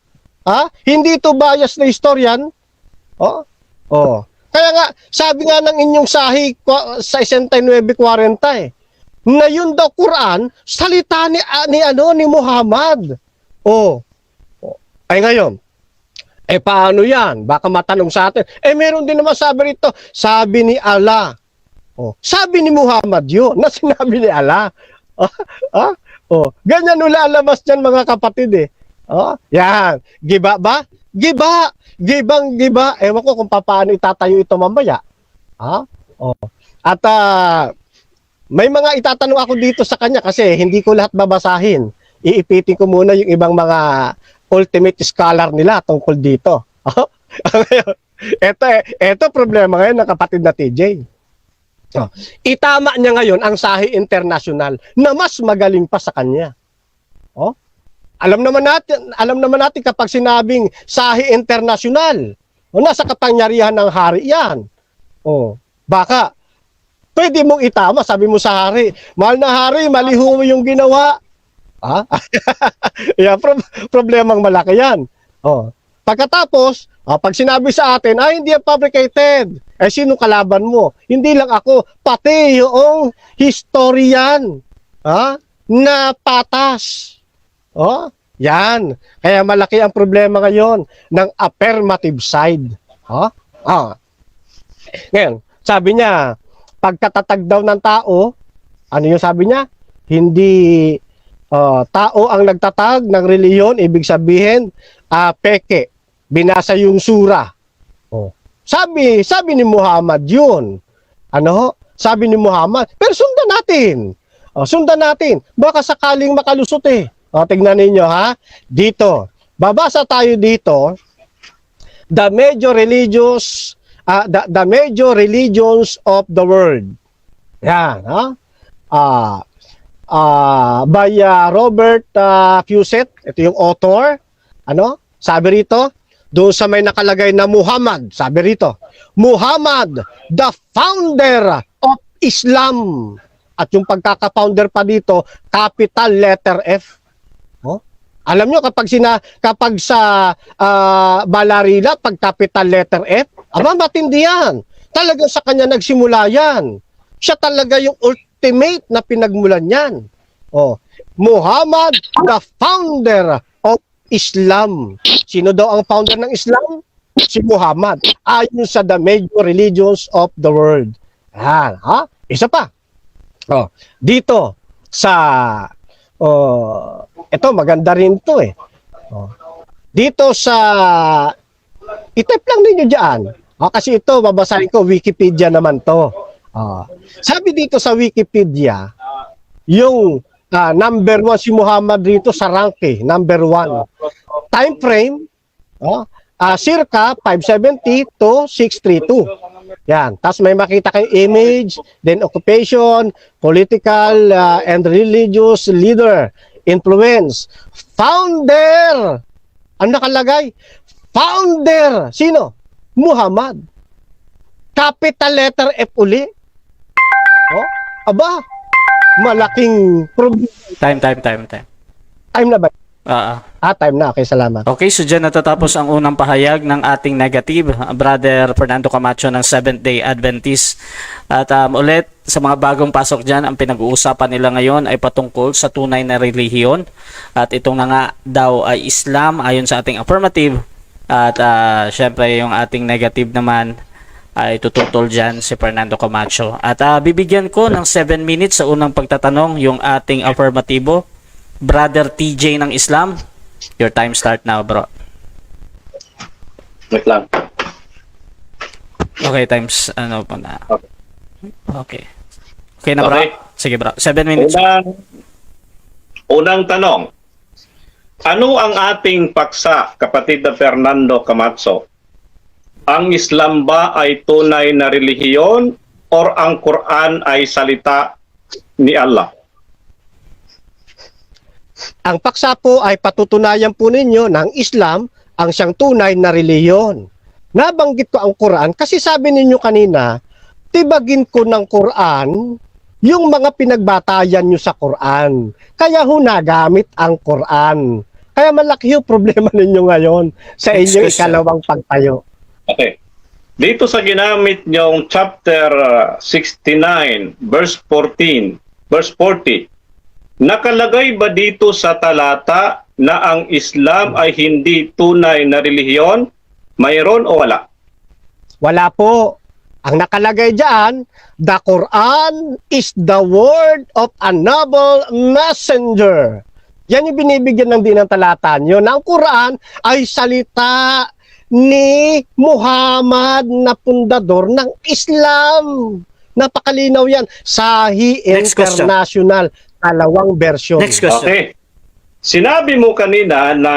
Ha? Hindi to bias na historian. Oh. Oh. Kaya nga, sabi nga ng inyong sahi sa 69:40 na yun daw Quran, salita ni Muhammad. Oh. Ay ngayon, paano yan? Baka matanong sa atin. Meron din naman sabi rito, sabi ni Allah. Oh, sabi ni Muhammad yun, na sinabi ni Allah. Oh, ganyan ulalabas niyan mga kapatid eh. Oh, yan. Giba ba? Giba. Giba. Ewan ko kung paano itatayo ito mamaya. Oh. At may mga itatanong ako dito sa kanya kasi hindi ko lahat babasahin. Iipitin ko muna yung ibang mga ultimate scholar nila tungkol dito. Ito problema ngayon ng kapatid na TJ. Itama niya ngayon ang Sahi International na mas magaling pa sa kanya. Alam naman natin kapag sinabing Sahi International, nasa kapangyarihan ng hari yan. Baka pwede mong itama, sabi mo sa hari, mahal na hari, mali ho yung ginawa. Yeah, problemang malaki yan. Pagkatapos, pag sinabi sa atin, hindi yan fabricated. Sino kalaban mo? Hindi lang ako, pati yung historian na patas. Yan. Kaya malaki ang problema ngayon ng affirmative side. Ngayon, sabi niya, pagkatatag daw ng tao, ano yung sabi niya? Hindi tao ang nagtatag ng reliyon, ibig sabihin, peke. Binasa yung sura. Sabi ni Muhammad yun. Sabi ni Muhammad. Pero sundan natin. Sundan natin. Baka sakaling makalusot eh. Tignan ninyo ha. Dito. Babasa tayo dito. The major religions of the world. Yan. By Robert Fusset. Ito yung author. Sabi rito, doon sa may nakalagay na Muhammad, sabi rito, Muhammad, the founder of Islam. At yung pagkaka-founder pa dito, capital letter F. Alam nyo, kapag sa balarila, pag capital letter F, matindi yan. Talagang sa kanya nagsimula yan. Siya talaga yung ultimate na pinagmulan yan. Muhammad, the founder of Islam. Sino daw ang founder ng Islam? Si Muhammad. Ayon sa the major religions of the world. Yan, Isa pa. Dito sa ito maganda rin to eh. Dito sa i-type lang ninyo diyan. Kasi ito babasahin ko, Wikipedia naman to. Sabi dito sa Wikipedia, yung number 1 si Muhammad dito sa rank number 1. Time frame, circa 570 to 632. Yan. Tapos may makita kayong image, then occupation, political and religious leader, influence, founder. Ano nakalagay? Founder. Sino? Muhammad. Capital letter F uli. Malaking problem. Time. Time na ba? Time na. Okay, salamat. Okay, so dyan natatapos ang unang pahayag ng ating negative, Brother Fernando Camacho ng Seventh-day Adventist. At ulit, sa mga bagong pasok dyan, ang pinag-uusapan nila ngayon ay patungkol sa tunay na relihiyon. At itong na nga daw ay Islam ayon sa ating affirmative. At syempre yung ating negative naman ay tututol dyan si Fernando Camacho. At bibigyan ko ng 7 minutes sa unang pagtatanong yung ating affirmatibo, Brother TJ ng Islam. Your time start now, bro. Wait lang. Okay, times ano po na. Okay. Okay na, bro. Okay. Sige, bro. 7 minutes. Unang tanong. Ano ang ating paksa, kapatid na Fernando Camacho? Ang Islam ba ay tunay na relihiyon or ang Quran ay salita ni Allah? Ang paksa po ay patutunayan po ninyo ng Islam ang siyang tunay na relihiyon. Nabanggit ko ang Quran kasi sabi ninyo kanina, tibagin ko ng Quran yung mga pinagbatayan nyo sa Quran. Kaya ho nagamit ang Quran. Kaya malaki yung problema ninyo ngayon sa Next inyong question. ikalawang pagtayo. Okay. Dito sa ginamit niyong chapter 69, verse 14, verse 40, nakalagay ba dito sa talata na ang Islam ay hindi tunay na relihiyon? Mayroon o wala? Wala po. Ang nakalagay dyan, the Quran is the word of a noble messenger. Yan yung binibigyan ng din ng talata nyo, na ang Quran ay salita ni Muhammad na pundador ng Islam. Napakalinaw yan. Sahih Next question. International, dalawang bersyon. Next question. Okay. Sinabi mo kanina na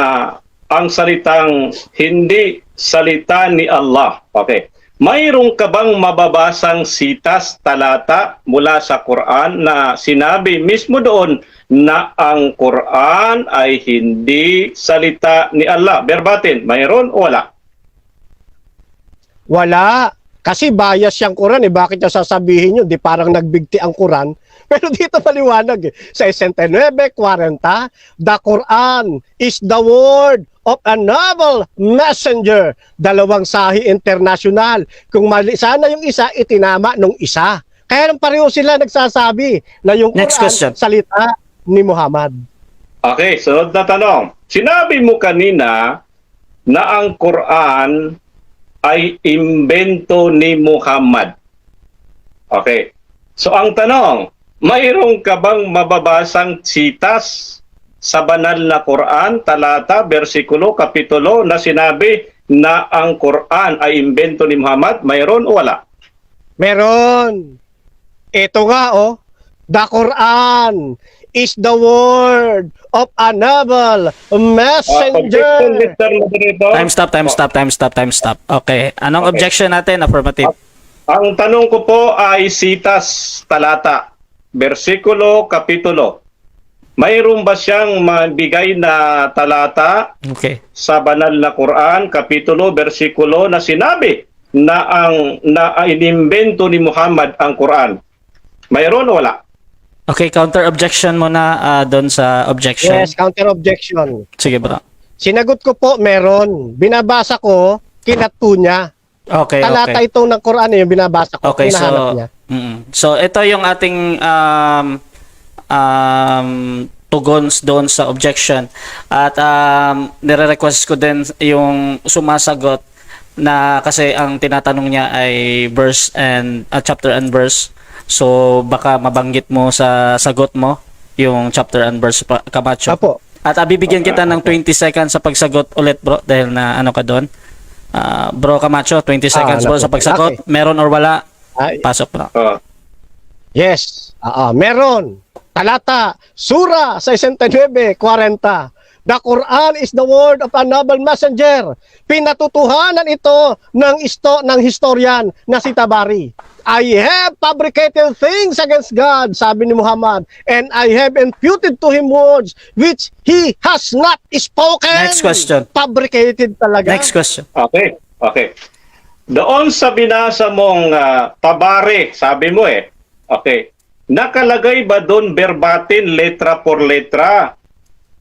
ang salitang hindi salita ni Allah. Okay. Mayroon ka bang mababasang sitas, talata mula sa Quran na sinabi mismo doon na ang Quran ay hindi salita ni Allah? Verbatim, mayroon o wala? Wala. Kasi bias yung Quran eh. Bakit niya sasabihin yun? Di parang nagbigti ang Quran. Pero dito maliwanag eh. Sa 69:40, the Quran is the word of a noble messenger. Dalawang Sahih International. Kung mali sana yung isa, itinama nung isa. Kaya nang pareho sila nagsasabi na yung Next Quran, question. salita ni Muhammad. Okay, sunod na tanong. Sinabi mo kanina na ang Quran ay imbento ni Muhammad. Okay. So ang tanong, mayroon ka bang mababasang sitas sa banal na Quran, talata, bersikulo, kapitulo na sinabi na ang Quran ay imbento ni Muhammad? Mayroon o wala? Meron. Ito nga oh. The Quran is the word of a noble messenger. Objection, Mr. Moderator. Time stop. Okay. Anong Okay. objection natin? Affirmative. Ang tanong ko po ay sitas, talata, bersikulo, kapitulo. Mayroon ba siyang mabigay na talata Okay. sa banal na Quran, kapitulo, bersikulo na sinabi na inimbento ni Muhammad ang Quran? Mayroon o wala? Okay, counter objection muna doon sa objection. Yes, counter objection. Sige, bro. Sinagot ko po, meron. Binabasa ko, kinat po niya. Okay, Talata okay. ito ng Quran yung binabasa ko, Okay, hinahanap so niya. so ito yung ating tugons doon sa objection. At nire-request ko din yung sumasagot na kasi ang tinatanong niya ay verse and chapter and verse. So baka mabanggit mo sa sagot mo yung chapter and verse, Camacho. Apo. At bibigyan kita ng 20 seconds sa pagsagot ulit, bro, dahil na ano ka doon. Bro Camacho, 20 seconds bro naku. sa pagsagot. Okay. Meron or wala? Ay, Pasok, bro. yes, meron. Talata, Sura 69:40. The Quran is the word of a noble messenger. Pinatutuhanan ito ng historian na si Tabari. I have fabricated things against God, sabi ni Muhammad, and I have imputed to him words which he has not spoken. Next question. Fabricated talaga. Next question. Okay. Doon sa binasa mong Tabari, sabi mo okay, nakalagay ba doon verbatim, letra por letra,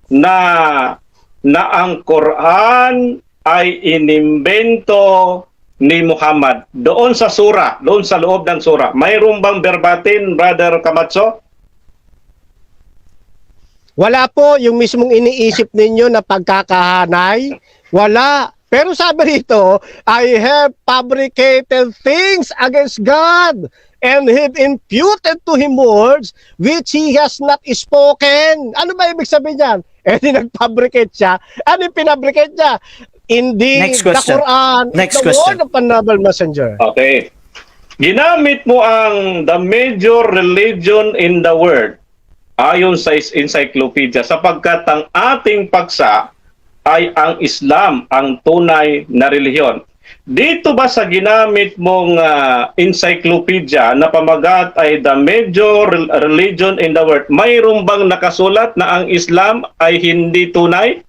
na ang Quran ay inimbento ni Muhammad doon sa sura, doon sa loob ng sura? Mayroon bang verbatim, Brother Camacho? Wala po yung mismong iniisip ninyo na pagkakahanay. Wala. Pero sabi rito, I have fabricated things against God and have imputed to him words which he has not spoken. Ano ba ibig sabihin niyan? Di nag-fabricate siya. Ano yung pinabricate niya? Indeed, Next the question. Quran Next is the question. word of a noble messenger. Okay. Ginamit mo ang the major religion in the world ayon sa encyclopedia sapagkat ang ating paksa ay ang Islam, ang tunay na relihiyon. Dito ba sa ginamit mong encyclopedia na pamagat ay the major religion in the world, mayroon bang nakasulat na ang Islam ay hindi tunay?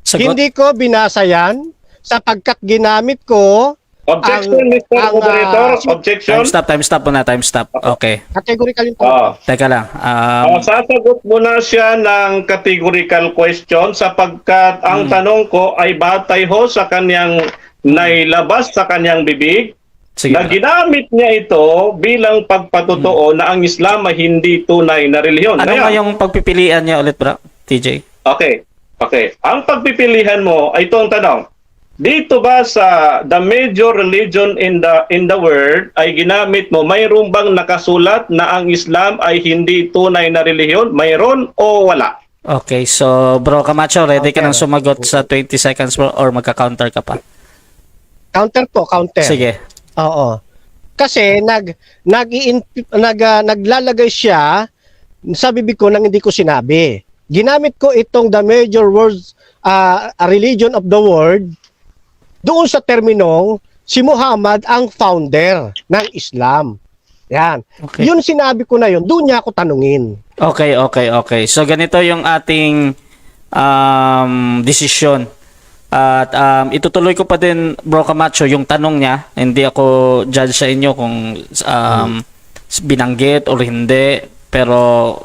Sagot. Hindi ko binasa yan sapagkat ginamit ko Objection, Mr. Moderator. Objection. Time stop muna, time stop. Okay. categorical yung Oh. Teka lang. Sasagot muna siya ng categorical question sapagkat ang tanong ko ay batay ho sa kanyang nailabas sa kanyang bibig Sige. na ginamit niya ito bilang pagpatotoo na ang Islam ay hindi tunay na relihiyon. Ano Ngayon, nga yung pagpipilian niya ulit, bro? TJ? Okay. Ang pagpipilihan mo ay itong tanong. Dito ba sa the major religion in the world ay ginamit mo, mayroon bang nakasulat na ang Islam ay hindi tunay na relihiyon? Mayroon o wala? Okay, so bro Camacho, ready ka nang sumagot sa 20 seconds bro or magka-counter ka pa? Counter po, counter. Sige. Oo. Kasi naglalagay siya sa bibig ko nang hindi ko sinabi. Ginamit ko itong the major words religion of the world doon sa terminong si Muhammad ang founder ng Islam. Yan. Okay. Yun sinabi ko na yun, doon niya ako tanungin. Okay. So ganito yung ating desisyon. At itutuloy ko pa din bro Camacho yung tanong niya. Hindi ako judge sa inyo kung binanggit o hindi. Pero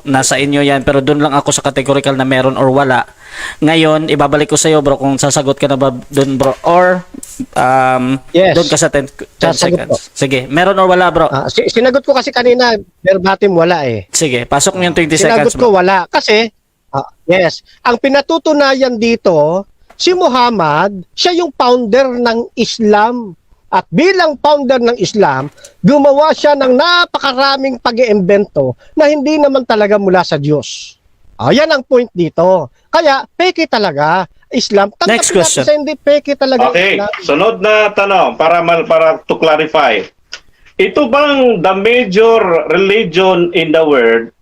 nasa inyo yan. Pero doon lang ako sa categorical na meron or wala. Ngayon, ibabalik ko sa iyo bro kung sasagot ka na ba doon bro or Yes. doon ka sa 10 Sasagot seconds. Sige, meron or wala bro? Sinagot ko kasi kanina, verbatim wala eh. Sige, pasok mo yung 20 Sinagot seconds ko bro. wala. Kasi, yes, ang pinatutunayan dito, si Muhammad, siya yung founder ng Islam. At bilang founder ng Islam, gumawa siya ng napakaraming pag-iimbento na hindi naman talaga mula sa Diyos. Yan ang point dito. Kaya, peke talaga. Islam. Next question. Sa hindi peke talaga. Okay, Islam. sunod na tanong para to clarify. Ito bang the major religion in the world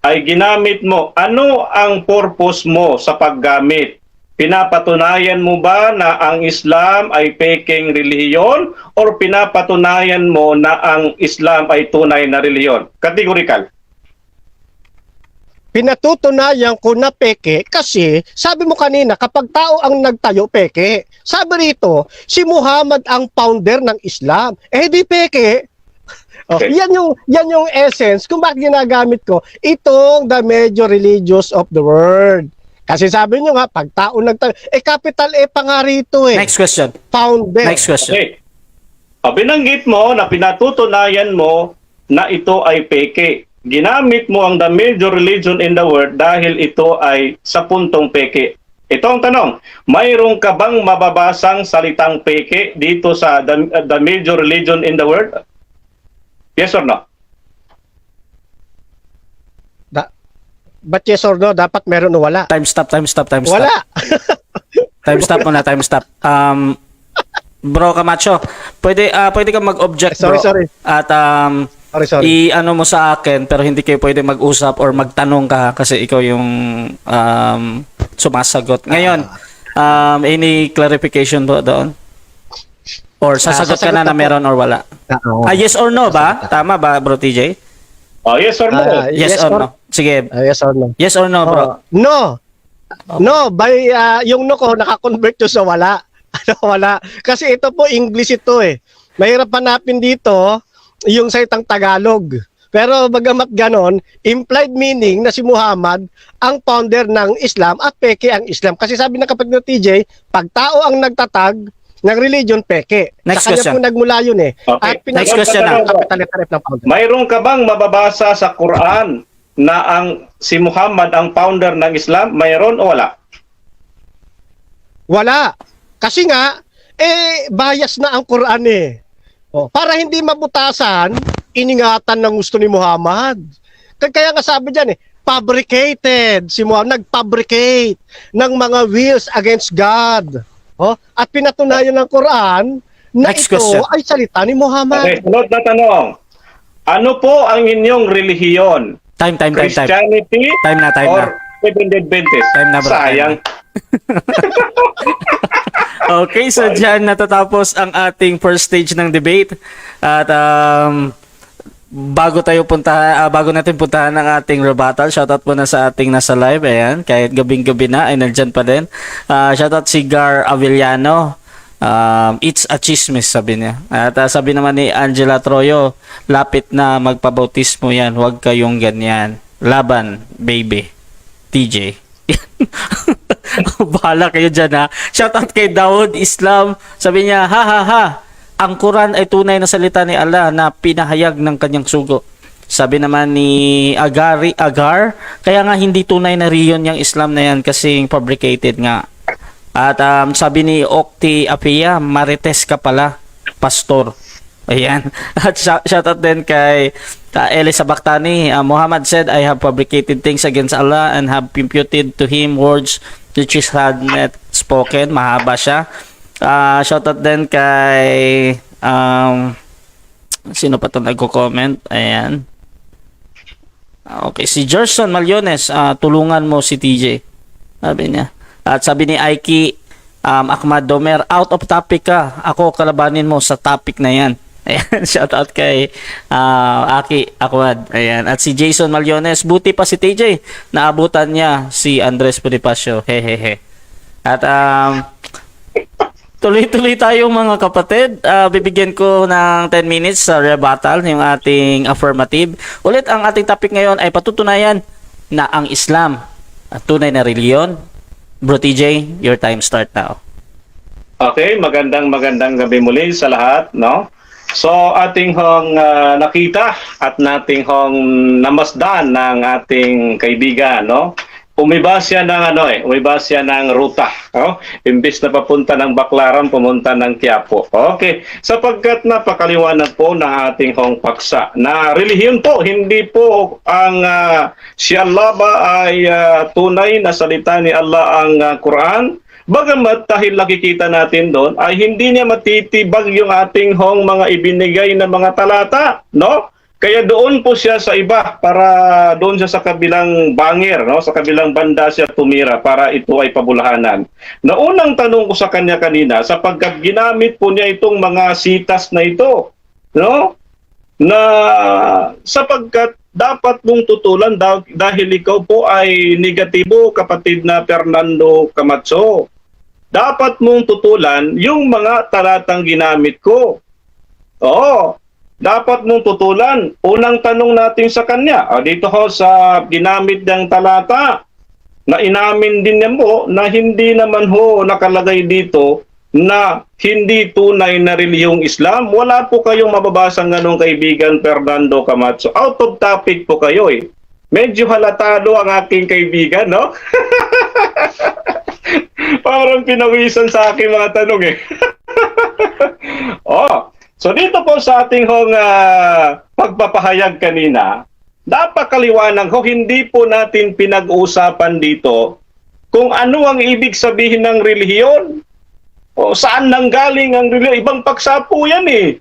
ay ginamit mo? Ano ang purpose mo sa paggamit? Pinapatunayan mo ba na ang Islam ay peking relihiyon or pinapatunayan mo na ang Islam ay tunay na relihiyon? Categorical. Pinatutunayan ko na peke kasi sabi mo kanina kapag tao ang nagtayo peke. Sabi rito, si Muhammad ang founder ng Islam. Di peke. Okay. Yan yung essence kung bakit ginagamit ko itong the major religions of the world. Kasi sabi nyo nga, pag tao nagtayo, capital E pa nga rito eh. Next question. Founder. Next question. Okay. Binanggit mo na pinatutunayan mo na ito ay peke. Ginamit mo ang the major religion in the world dahil ito ay sa puntong peke. Ito ang tanong, mayroon ka bang mababasang salitang peke dito sa the major religion in the world? Yes or no? But yes or no, dapat meron o wala. Time stop. Wala. Time stop muna, time stop. Bro Camacho, pwede ka mag-object bro. Sorry. At Sorry. i-ano mo sa akin pero hindi kayo pwede mag-usap or magtanong ka kasi ikaw yung sumasagot. Ngayon, any clarification bro doon? Or sasagot ka na sasagot ako. meron or wala? Yes or no ba? Tama ba bro TJ? Yes or no? Yes or no? Sige. Yes or no? Yes or no bro? No. No, by yung no ko naka-convert to sa wala. Wala. Kasi ito po English ito eh. Mahirap hanapin dito yung salitang Tagalog. Pero bagamat ganon, implied meaning na si Muhammad ang founder ng Islam at peke ang Islam. Kasi sabi ng kapatid ng TJ, pag tao ang nagtatag ng religion, peke. Next Sa kanya question. po nagmula yun eh. Okay. At Next question na. capital letter F ng founder. Mayroon ka bang mababasa sa Quran na si Muhammad ang founder ng Islam? Mayroon o wala? Wala. Kasi nga, bias na ang Quran eh. Para hindi mabutasan, iningatan ng gusto ni Muhammad. Kaya nga sabi dyan fabricated. Si Muhammad nag-fabricate ng mga wills against God. At pinatunayan ng Quran na Next ito question. ay salita ni Muhammad. Okay, sunod na tanong. Ano po ang inyong relihiyon? Time. Christianity Time na. or Seventh-day Adventist? Time na, bro. Sayang. Okay, so dyan natatapos ang ating first stage ng debate. At bago natin puntahan ang ating rebuttal, shoutout muna sa ating nasa live. Ayan, kahit gabing-gabi na ay nandyan pa din. Shoutout si Gar Avellano. It's a chismis, sabi niya. At sabi naman ni Angela Troyo, lapit na magpabautismo yan, huwag kayong ganyan. Laban, baby. TJ. Bahala kayo dyan, ha. Shoutout kay Daud Islam. Sabi niya, ha ha ha, ang Quran ay tunay na salita ni Allah na pinahayag ng kanyang sugo. Sabi naman ni Agar, kaya nga hindi tunay na riyon yung Islam na yan kasi fabricated nga. At sabi ni Okti Apia, marites ka pala, pastor. Ayan. At shoutout din kay Elisa Baktani. Muhammad said, I have fabricated things against Allah and have imputed to him words which he had not spoken. Mahaba siya. Shoutout din kay sino pa ito nagko-comment? Ayan. Okay, si Gerson Malyones, tulungan mo si TJ. Sabi niya. At sabi ni Aiki Ahmad Domer, out of topic ka. Ako kalabanin mo sa topic na yan. Ayan, shout out kay Aki Ahmad. Ayan. At si Jason Malyones, buti pa si TJ. Naabutan niya si Andres Bonifacio. Hehehe. At tuloy-tuloy tayong mga kapatid. Bibigyan ko ng 10 minutes sa rebuttal yung ating affirmative. Ulit, ang ating topic ngayon ay patutunayan na ang Islam at tunay na reliyon. Bro TJ, your time start now. Okay, magandang gabi muli sa lahat, no? So ating hong nakita at nating hong namasdan ng ating kaibigan, no? Umiba siya ng ruta, no? Imbis na papunta ng Baclaran, pumunta ng Quiapo. Okay, sapagkat napakaliwanag po ng ating hong paksa na relihiyon po, hindi po ang si Allah ba ay tunay na salita ni Allah ang Quran. Bagamat dahil nakikita natin doon ay hindi niya matitibag yung ating hong mga ibinigay na mga talata, no? Kaya doon po siya sa iba para doon siya sa kabilang bangir, no? Sa kabilang banda siya tumira para ito ay pabulahanan. Naunang tanong ko sa kanya kanina, sapagkat ginamit po niya itong mga sitas na ito, no? Na sapagkat dapat mong tutulan dahil ikaw po ay negatibo, kapatid na Fernando Camacho. Dapat mong tutulan yung mga talatang ginamit ko. Oo. Dapat mong tutulan. Unang tanong natin sa kanya, dito ho sa ginamit ng talata, na inamin din niya mo na hindi naman ho nakalagay dito na hindi tunay na relihiyong Islam. Wala po kayong mababasang ganong kaibigan Fernando Camacho. Out of topic po kayo eh. Medyo halatado ang aking kaibigan, no? Parang pinawisan sa aking mga tanong eh. So dito po sa ating hong pagpapahayag kanina, napakaliwanag ho, hindi po natin pinag-uusapan dito kung ano ang ibig sabihin ng relihiyon o saan nanggaling ang relihiyon. Ibang paksa po yan eh.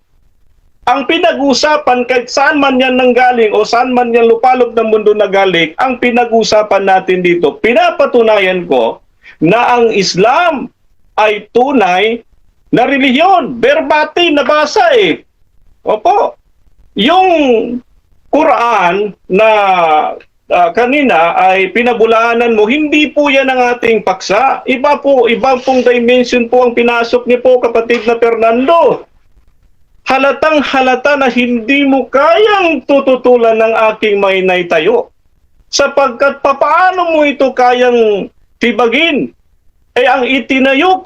Ang pinag-usapan, kahit saan man yan nanggaling o saan man yan lupalop ng mundo nagaling, ang pinag-usapan natin dito, pinapatunayan ko na ang Islam ay tunay na relihiyon. Verbatim nabasa eh. Opo. Yung Quran na kanina ay pinabulaanan mo, hindi po yan ang ating paksa. Iba pong dimension po ang pinasok niyo po, kapatid na Fernando. Halatang halata na hindi mo kayang tututulan ng aking maynay tayo. Sapagkat papaano mo ito kayang tibagin? Ang itinayo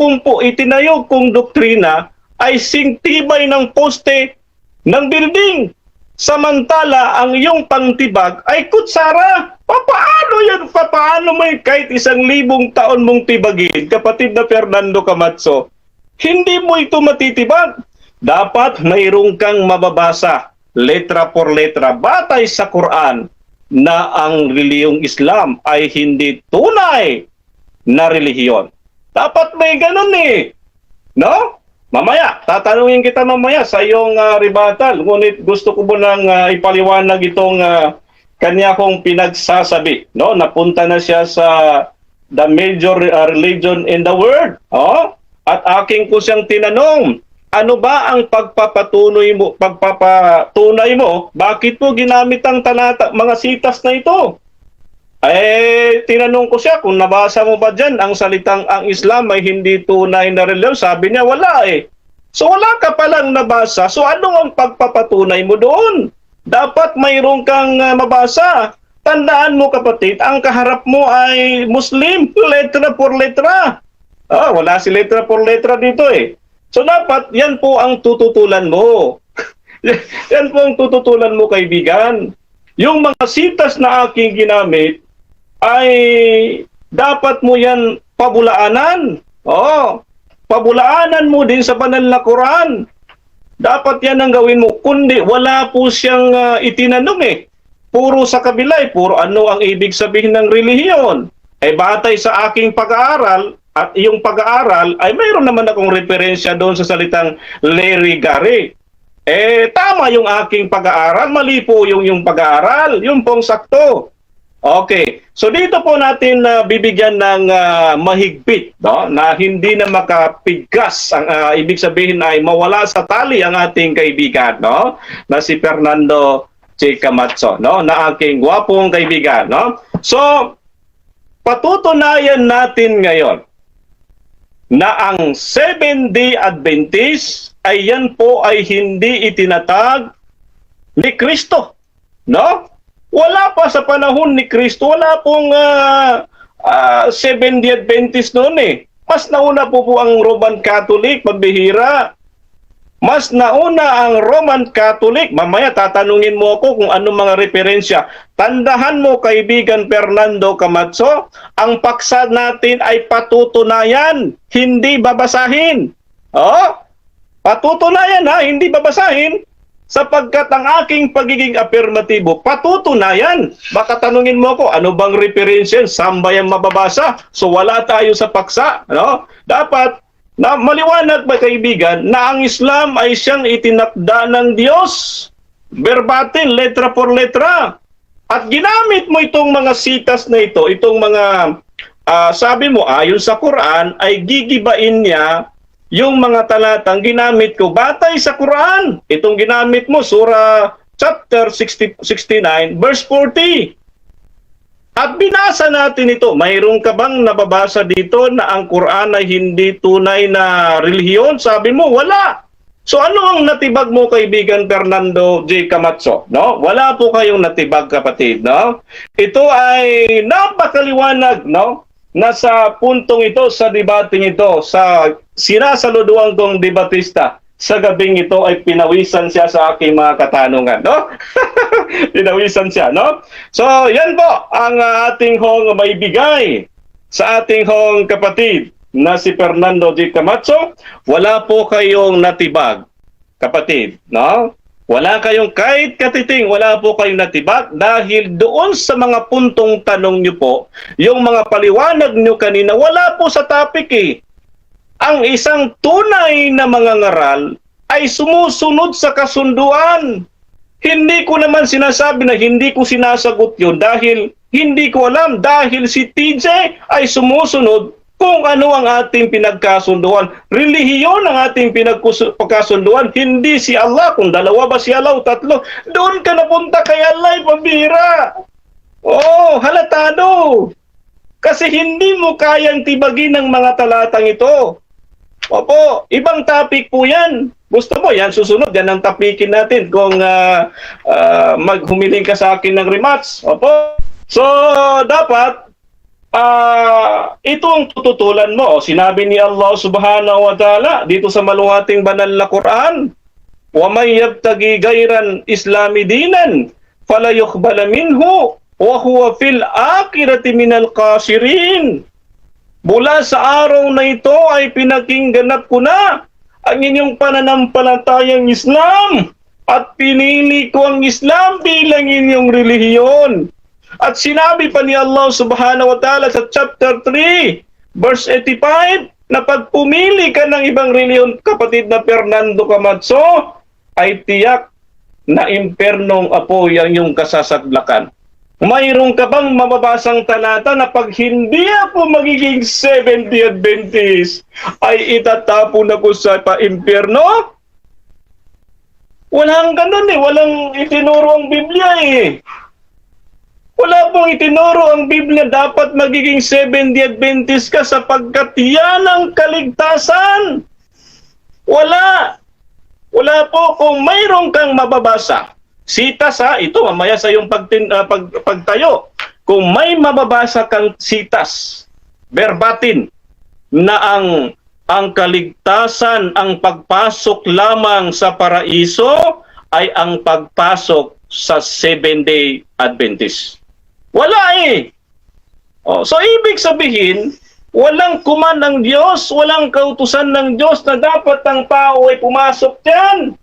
kong doktrina ay singtibay ng poste ng building. Samantala, ang iyong pangtibag ay kutsara. Paano yan? Paano mo kahit 1,000 taon mong tibagin, kapatid na Fernando Camacho? Hindi mo ito matitibag. Dapat mayroon kang mababasa, letra por letra, batay sa Quran, na ang relihiyong Islam ay hindi tunay na relihiyon. Dapat may ganun eh. No? Mamaya, tatanungin kita mamaya sa iyong rebuttal. Ngunit gusto ko munang ipaliwanag itong kanya kong pinagsasabi. No? Napunta na siya sa the major religion in the world. Oh? At aking ko siyang tinanong, ano ba ang pagpapatunay mo? Bakit mo ginamit ang talata, mga sitas na ito? Tinanong ko siya kung nabasa mo ba dyan ang salitang ang Islam ay hindi tunay na reliyon. Sabi niya, wala eh. So wala ka palang nabasa. So ano ang pagpapatunay mo doon? Dapat mayroon kang mabasa. Tandaan mo kapatid, ang kaharap mo ay Muslim, letra por letra. Wala si letra por letra dito eh. So dapat yan po ang tututulan mo. Yan po ang tututulan mo, kaibigan. Yung mga sitas na aking ginamit, ay dapat mo yan pabulaanan. Pabulaanan mo din sa banal na Quran. Dapat yan ang gawin mo. Kundi wala po siyang itinanong eh. Puro sa kabila puro ano ang ibig sabihin ng relihiyon. Batay sa aking pag-aaral, at yung pag-aaral ay mayroon naman akong referensya doon sa salitang lerigare. Tama yung aking pag-aaral, mali po yung pag-aaral. Yung pong sakto. Okay, so dito po natin bibigyan ng mahigpit, no? Na hindi na makapigas. Ang ibig sabihin ay mawala sa tali ang ating kaibigan, no? Na si Fernando J. Camacho, no? Na aking gwapong kaibigan, no? So, patutunayan natin ngayon na ang Seventh-day Adventist ay yan po ay hindi itinatag ni Kristo, no? Wala pa sa panahon ni Kristo, wala pong Seventh-day Adventist noon eh. Mas nauna po ang Roman Catholic, pagbihira. Mas nauna ang Roman Catholic. Mamaya tatanungin mo ako kung anong mga referensya. Tandahan mo, kaibigan Fernando Camacho, ang paksa natin ay patutunayan, hindi babasahin. Patutunayan hindi babasahin. Sapagkat ang aking pagiging afirmatibo, patutunayan. Baka tanungin mo ako, ano bang referensya? Saan ba yan mababasa? So wala tayo sa paksa. No? Dapat na maliwanag ba, kaibigan, na ang Islam ay siyang itinakda ng Diyos. Verbatim, letra por letra. At ginamit mo itong mga sitas na ito, itong mga, sabi mo, ayon sa Quran, ay gigibain niya yung mga talatang ginamit ko batay sa Quran. Itong ginamit mo, Surah chapter 69, verse 40. At binasa natin ito. Mayroon ka bang nababasa dito na ang Quran ay hindi tunay na relihiyon? Sabi mo, wala. So ano ang natibag mo, kaibigan Fernando J. Camacho? No? Wala po kayong natibag, kapatid. No? Ito ay napakaliwanag, no? Nasa puntong ito, sa debating ito, sa sinasaluduan kong debatista, sa gabing ito ay pinawisan siya sa aking mga katanungan, no? Pinawisan siya, no? So, yan po ang ating hong maibigay sa ating hong kapatid na si Fernando J. Camacho. Wala po kayong natibag, kapatid, no? Wala kayong kahit katiting, wala po kayong natibag dahil doon sa mga puntong tanong nyo po, yung mga paliwanag nyo kanina, wala po sa topic eh. Ang isang tunay na mga ngaral ay sumusunod sa kasunduan. Hindi ko naman sinasabi na hindi ko sinasagot yun dahil hindi ko alam, dahil si TJ ay sumusunod kung ano ang ating pinagkasunduan. Relihiyon ang ating pinagkasunduan, hindi si Allah. Kung dalawa ba si Allah o tatlo, doon ka napunta kay Allah, pambira. Halatado. Kasi hindi mo kayang tibagin ng mga talatang ito. Opo, ibang topic po yan. Gusto mo yan, susunod, yan ang tapikin natin kung maghumiling ka sa akin ng rematch. Opo. So, dapat ito ang tututulan mo. Sinabi ni Allah subhanahu wa ta'ala dito sa maluwating banal na Quran, وَمَنْ يَبْتَغِي غَيْرَ الْإِسْلَامِ دِينًا فَلَا يُقْبَلَ مِنْهُ وَهُوَ فِي الْآخِرَةِ مِنَ الْخَاسِرِينَ. Mula sa araw na ito ay pinakingganap ko na ang inyong pananampalatayang Islam at pinili ko ang Islam bilang inyong relihiyon. At sinabi pa ni Allah subhanahu wa ta'ala sa chapter 3, verse 85, na pag pumili ka ng ibang reliyon, kapatid na Fernando Camacho, ay tiyak na impernong apoy ang iyong kasasaglakan. Mayroon ka bang mababasang talata na pag hindi ako magiging Seventh-day Adventist, ay itatapon ako sa pa-impyerno? Walang ganun eh. Walang itinuro ang Biblia eh. Wala pong itinuro ang Biblia dapat magiging Seventh-day Adventist ka sapagkat yan ang kaligtasan. Wala. Wala po. Kung mayroon kang mababasa, sitas ha, ito mamaya sa iyong pagtayo. Kung may mababasa kang sitas, verbatim, na ang kaligtasan, ang pagpasok lamang sa paraiso ay ang pagpasok sa Seventh-day Adventist. Wala eh. So ibig sabihin, walang command ng Diyos, walang kautusan ng Diyos na dapat ang tao ay pumasok diyan.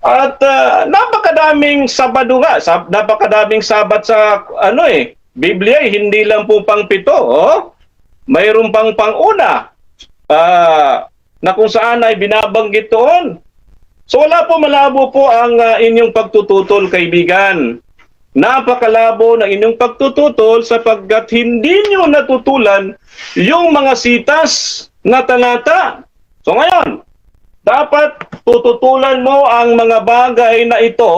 At napakadaming Sabado nga, napakadaming Sabat sa Biblia, hindi lang po pang 7. Mayroon pang pang-una na kung saan ay binabanggit doon. So wala po, malabo po ang inyong pagtututol, kaibigan. Napakalabo ng inyong pagtututol sapagkat hindi nyo natutulan yung mga sitas na talata. So ngayon, dapat tututulan mo ang mga bagay na ito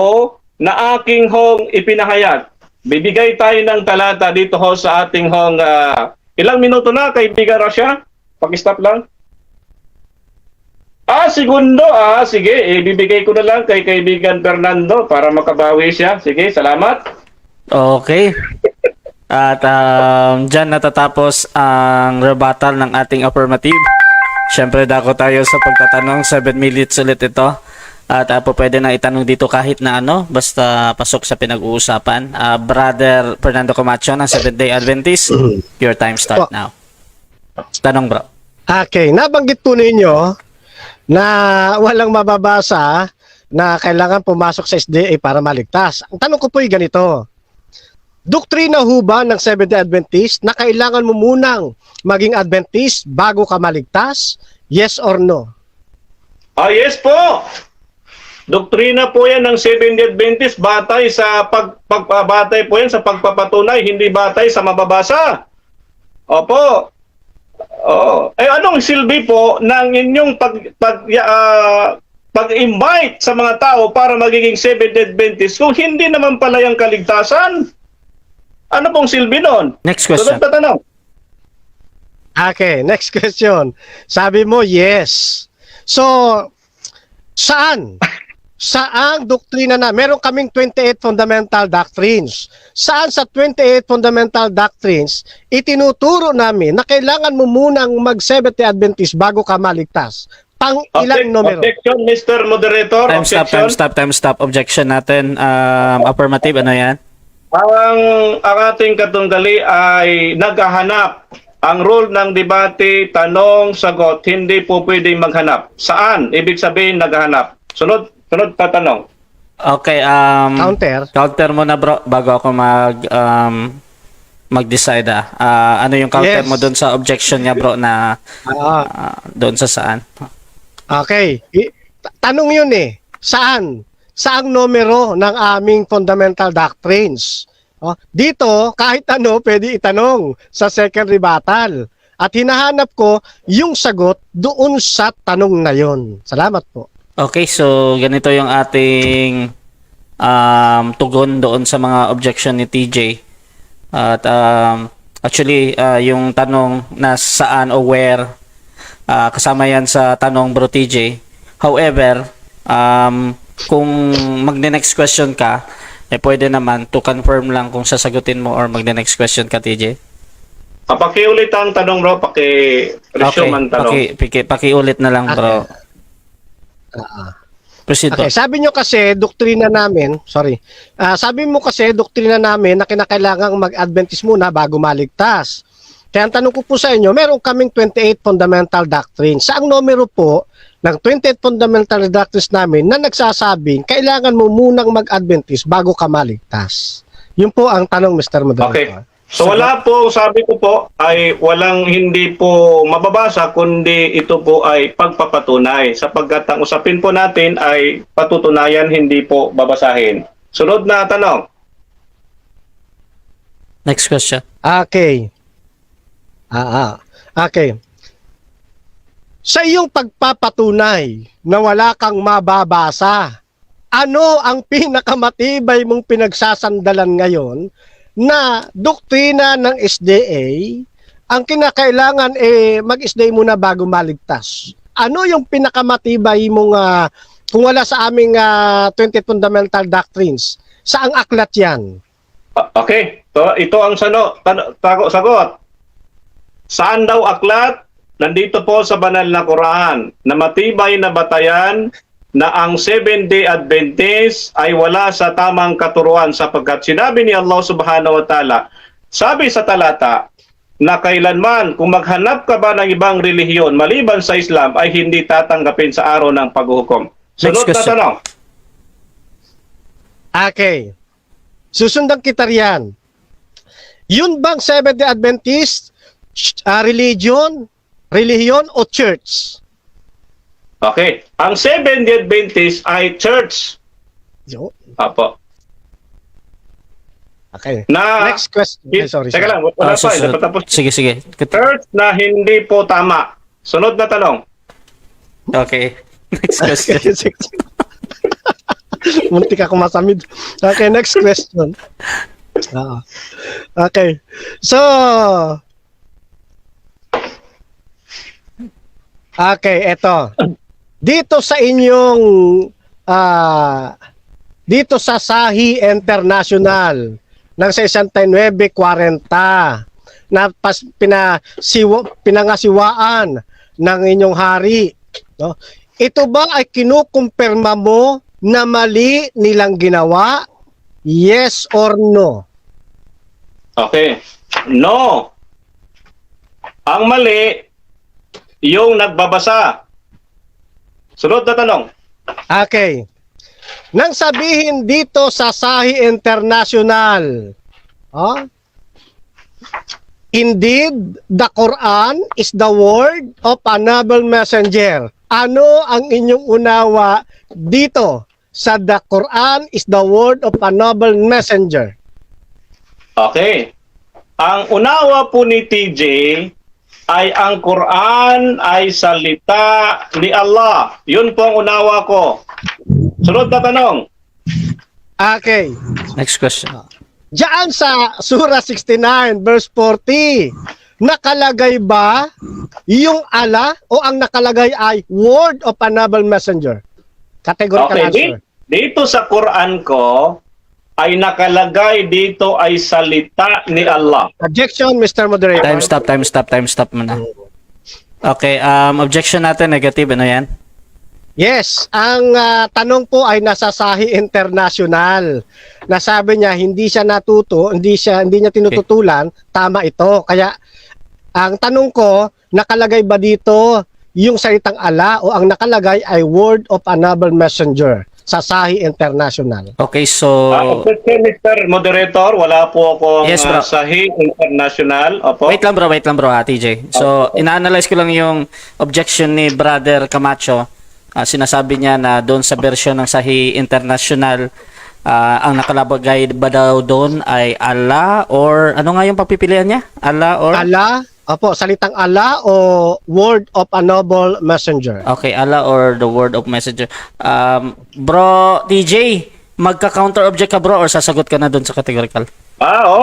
na aking hong ipinahayag. Bibigay tayo ng talata dito ho sa ating hong ilang minuto na, kaibigan Rasha? Pag-stop lang. Segundo. Sige, ibibigay ko na lang kay kaibigan Fernando para makabawi siya. Sige, salamat. Okay. At dyan natatapos ang rebuttal ng ating affirmative. Siyempre, dako tayo sa pagtatanong. 7 minutes ulit ito. At po pwede na itanong dito kahit na basta pasok sa pinag-uusapan. Brother Fernando Camacho ng Seventh-day Adventist, your time start now. Tanong, bro. Okay, nabanggit po ninyo na walang mababasa na kailangan pumasok sa SDA para maligtas. Ang tanong ko po ay ganito. Doktrina ho ba ng Seventh-day Adventist na kailangan mo munang maging Adventist bago ka maligtas? Yes or no? Yes po. Doktrina po yan ng Seventh-day Adventist, batay sa batay po yan sa pagpapatunay, hindi batay sa mababasa. Opo. Anong silbi po ng inyong pag-invite sa mga tao para magiging Seventh-day Adventist kung hindi naman pala yung kaligtasan? Ano pong silbi nun? Next question. Sunod na tanong. Okay, next question. Sabi mo, yes. So, saan? Saang doktrina na? Meron kaming 28 fundamental doctrines. Saan sa 28 fundamental doctrines, itinuturo namin na kailangan mo munang mag-Seventh-day Adventist bago ka maligtas? Pang ilang numero? Objection, Mr. Moderator. Time stop. Objection natin. Affirmative, ano yan? Ang ating katunggali ay naghahanap. Ang rule ng debate, tanong, sagot, hindi po pwedeng maghanap. Saan? Ibig sabihin naghahanap. Sunod tatanong. Okay, counter mo na, bro, bago ako mag-decide. Ano yung counter mo doon sa objection niya, bro, na doon sa saan? Okay. Tanong yun eh. Saan? Saang numero ng aming fundamental doctrines? Dito, kahit ano, pwede itanong sa second rebuttal. At hinahanap ko yung sagot doon sa tanong na yon. Salamat po. Okay, so ganito yung ating tugon doon sa mga objection ni TJ. At actually, yung tanong na saan o where, kasama yan sa tanong, bro TJ. However, kung magne-next question ka, pwede naman to confirm lang kung sasagutin mo or magne-next question ka, TJ. Pakiulit ang tanong, bro. Resume ang tanong. Pakiulit na lang, bro. Proceed, Okay, sabi nyo kasi, doktrina namin, sabi mo kasi, doktrina namin na kinakailangang mag-Adventist muna bago maligtas. Kaya ang tanong ko po sa inyo, meron kaming 28 fundamental doctrines. Saang numero po ng 28 fundamental doctrines namin na nagsasabing kailangan mo munang mag-Adventist bago ka maligtas? Yun po ang tanong, Mr. Moderator. Okay. So wala po, sabi ko po, ay walang hindi po mababasa, kundi ito po ay pagpapatunay. Sapagkat ang usapin po natin ay patutunayan, hindi po babasahin. Sunod na tanong. Next question. Okay. Okay. Sa iyong pagpapatunay na wala kang mababasa ano ang pinakamatibay mong pinagsasandalan ngayon na doktrina ng SDA ang kinakailangan mag-SDA muna bago maligtas? Ano yung pinakamatibay mong kung wala sa aming 20 fundamental doctrines? Saang aklat yan? Okay, so ito ang sagot. Saan daw aklat? Nandito po sa banal na Quran na matibay na batayan na ang 7-day Adventist ay wala sa tamang katuruan sapagkat sinabi ni Allah subhanahu wa ta'ala, sabi sa talata, na kailanman kung maghanap ka ba ng ibang relihiyon maliban sa Islam ay hindi tatanggapin sa araw ng paghuhukom. Sunod na tanong. Okay. Susundan kita riyan. Yun bang Seventh-day Adventist relihiyon o church? Okay. Ang Seventh-day Adventist ay church. Yo. Apo. Okay. Na, Next question. Sorry. Teka lang, wala pa. susunod. Napatapos. Sige. Church na hindi po tama. Sunod na tanong. Okay. Next question. Muntik ako masamid. Okay, next question. Okay. So, eto. Dito sa inyong dito sa Sahi International ng 6940 na pinangasiwaan ng inyong hari, no? Ito ba ay kinukumpirma mo na mali nilang ginawa? Yes or no? Okay. No. Ang mali, yung nagbabasa. Sunod na tanong. Okay. Nang sabihin dito sa Sahi International, indeed, the Quran is the word of a noble messenger. Ano ang inyong unawa dito sa the Quran is the word of a noble messenger? Okay. Ang unawa po ni TJ ay ang Quran ay salita ni Allah. Yun po ang unawa ko. Sunod na tanong. Okay. Next question. Diyan sa Surah 69 verse 40, nakalagay ba yung Allah o ang nakalagay ay word of a noble messenger? Categorical answer. Dito sa Quran ko ay nakalagay dito ay salita ni Allah. Objection, Mr. Moderator. Time stop muna. Okay, objection natin negative, ano yan? Yes, ang tanong po ay nasa Sahi International. Nasabi niya hindi niya tinututulan, tama ito. Kaya ang tanong ko, nakalagay ba dito yung salitang Allah o ang nakalagay ay word of a noble messenger sa Sahi International? Okay, so Mr. Moderator, wala po akong Yes, bro. Sahih International. Opo. wait lang bro TJ. So ina-analyze ko lang yung objection ni Brother Camacho. Sinasabi niya na doon sa version ng Sahih International, ang nakalagay ba daw doon ay Allah or ano nga yung pagpipilian niya? Allah or? Allah, salitang Allah o word of a noble messenger. Okay, Allah or the word of messenger. Bro TJ, magka-counter object ka bro or sasagot ka na doon sa categorical?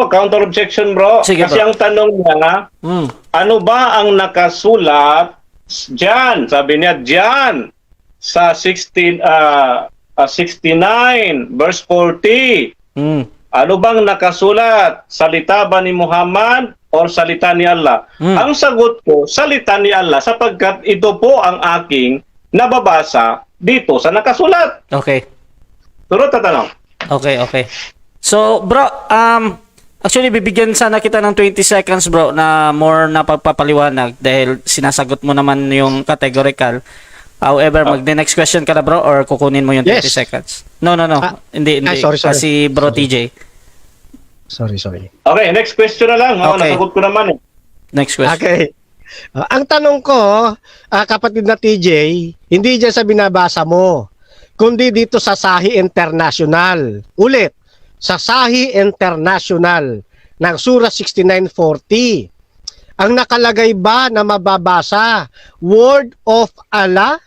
Counter objection, bro. Sige, Kasi bro. ang tanong niya, ano ba ang nakasulat diyan? Sabi niya diyan sa 69 verse 40. Ano bang nakasulat? Salita ba ni Muhammad o salita ni Allah? Ang sagot ko, salita ni Allah sapagkat ito po ang aking nababasa dito sa nakasulat. Okay. Turot na tanong. Okay. So, bro, actually bibigyan sana kita ng 20 seconds bro na more na pagpapaliwanag dahil sinasagot mo naman yung categorical. However, mag-next question ka na bro or kukunin mo yung 20 Yes. seconds? No. Hindi. Sorry. Kasi bro TJ. Sorry. Okay, next question na lang. Okay. Nasagot ko naman. Next question. Okay. Ang tanong ko, kapatid na TJ, hindi dyan sa binabasa mo, kundi dito sa Sahi International. Ulit, sa Sahi International ng Surah 6940. Ang nakalagay ba na mababasa, word of Allah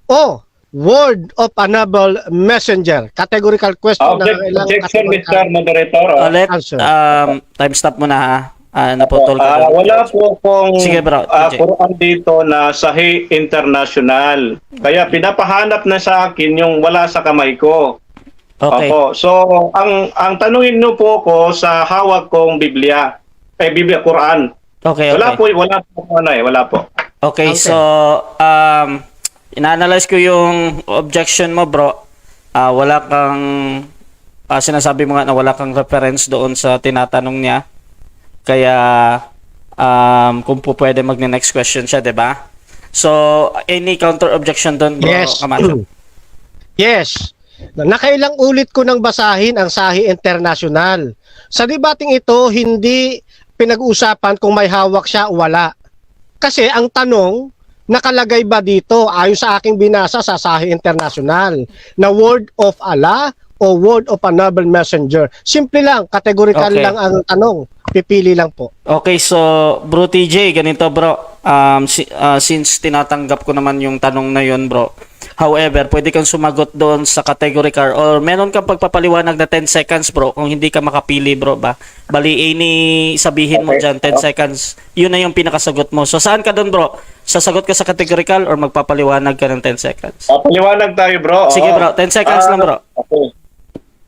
o word of a noble messenger? Categorical question na ilang Objection, Mr. categorical Moderator. Ulit, answer. time stop muna ha. Naputol ka doon. Wala po pong Sige, bro, TJ. Quran dito na Sahih International. Kaya pinapahanap na sa akin yung wala sa kamay ko. Okay. Opo. So, ang tanungin niyo po ko sa hawak kong Biblia, Biblia, Quran. Okay, Wala okay. wala po. Okay, Okay. so ina-analyze ko yung objection mo, bro. Wala kang sinasabi mo nga na wala kang reference doon sa tinatanong niya. Kaya kung po pwede next question siya, 'di ba? So, any counter objection doon, bro? Yes. Camacho? Yes. Nakailang ulit ko nang basahin ang Sahih International. Sa debating ito, hindi pinag-uusapan kung may hawak siya o wala. Kasi ang tanong, nakalagay ba dito, ayon sa aking binasa sa Sahih International, na word of Allah o word of a noble messenger? Simple lang, categorical Okay. lang ang tanong. Pipili lang po. Okay, so bro TJ, ganito bro. Since tinatanggap ko naman yung tanong na yun, bro. However, pwede kang sumagot doon sa categorical or meron kang pagpapaliwanag na 10 seconds, bro, kung hindi ka makapili, bro, ba? Bali, ini sabihin mo dyan, 10 seconds. Yun na yung pinakasagot mo. So, saan ka doon, bro? Sasagot ka sa categorical or magpapaliwanag ka ng 10 seconds? Paliwanag tayo, bro. Sige, Oo. bro. 10 seconds lang, bro. Okay.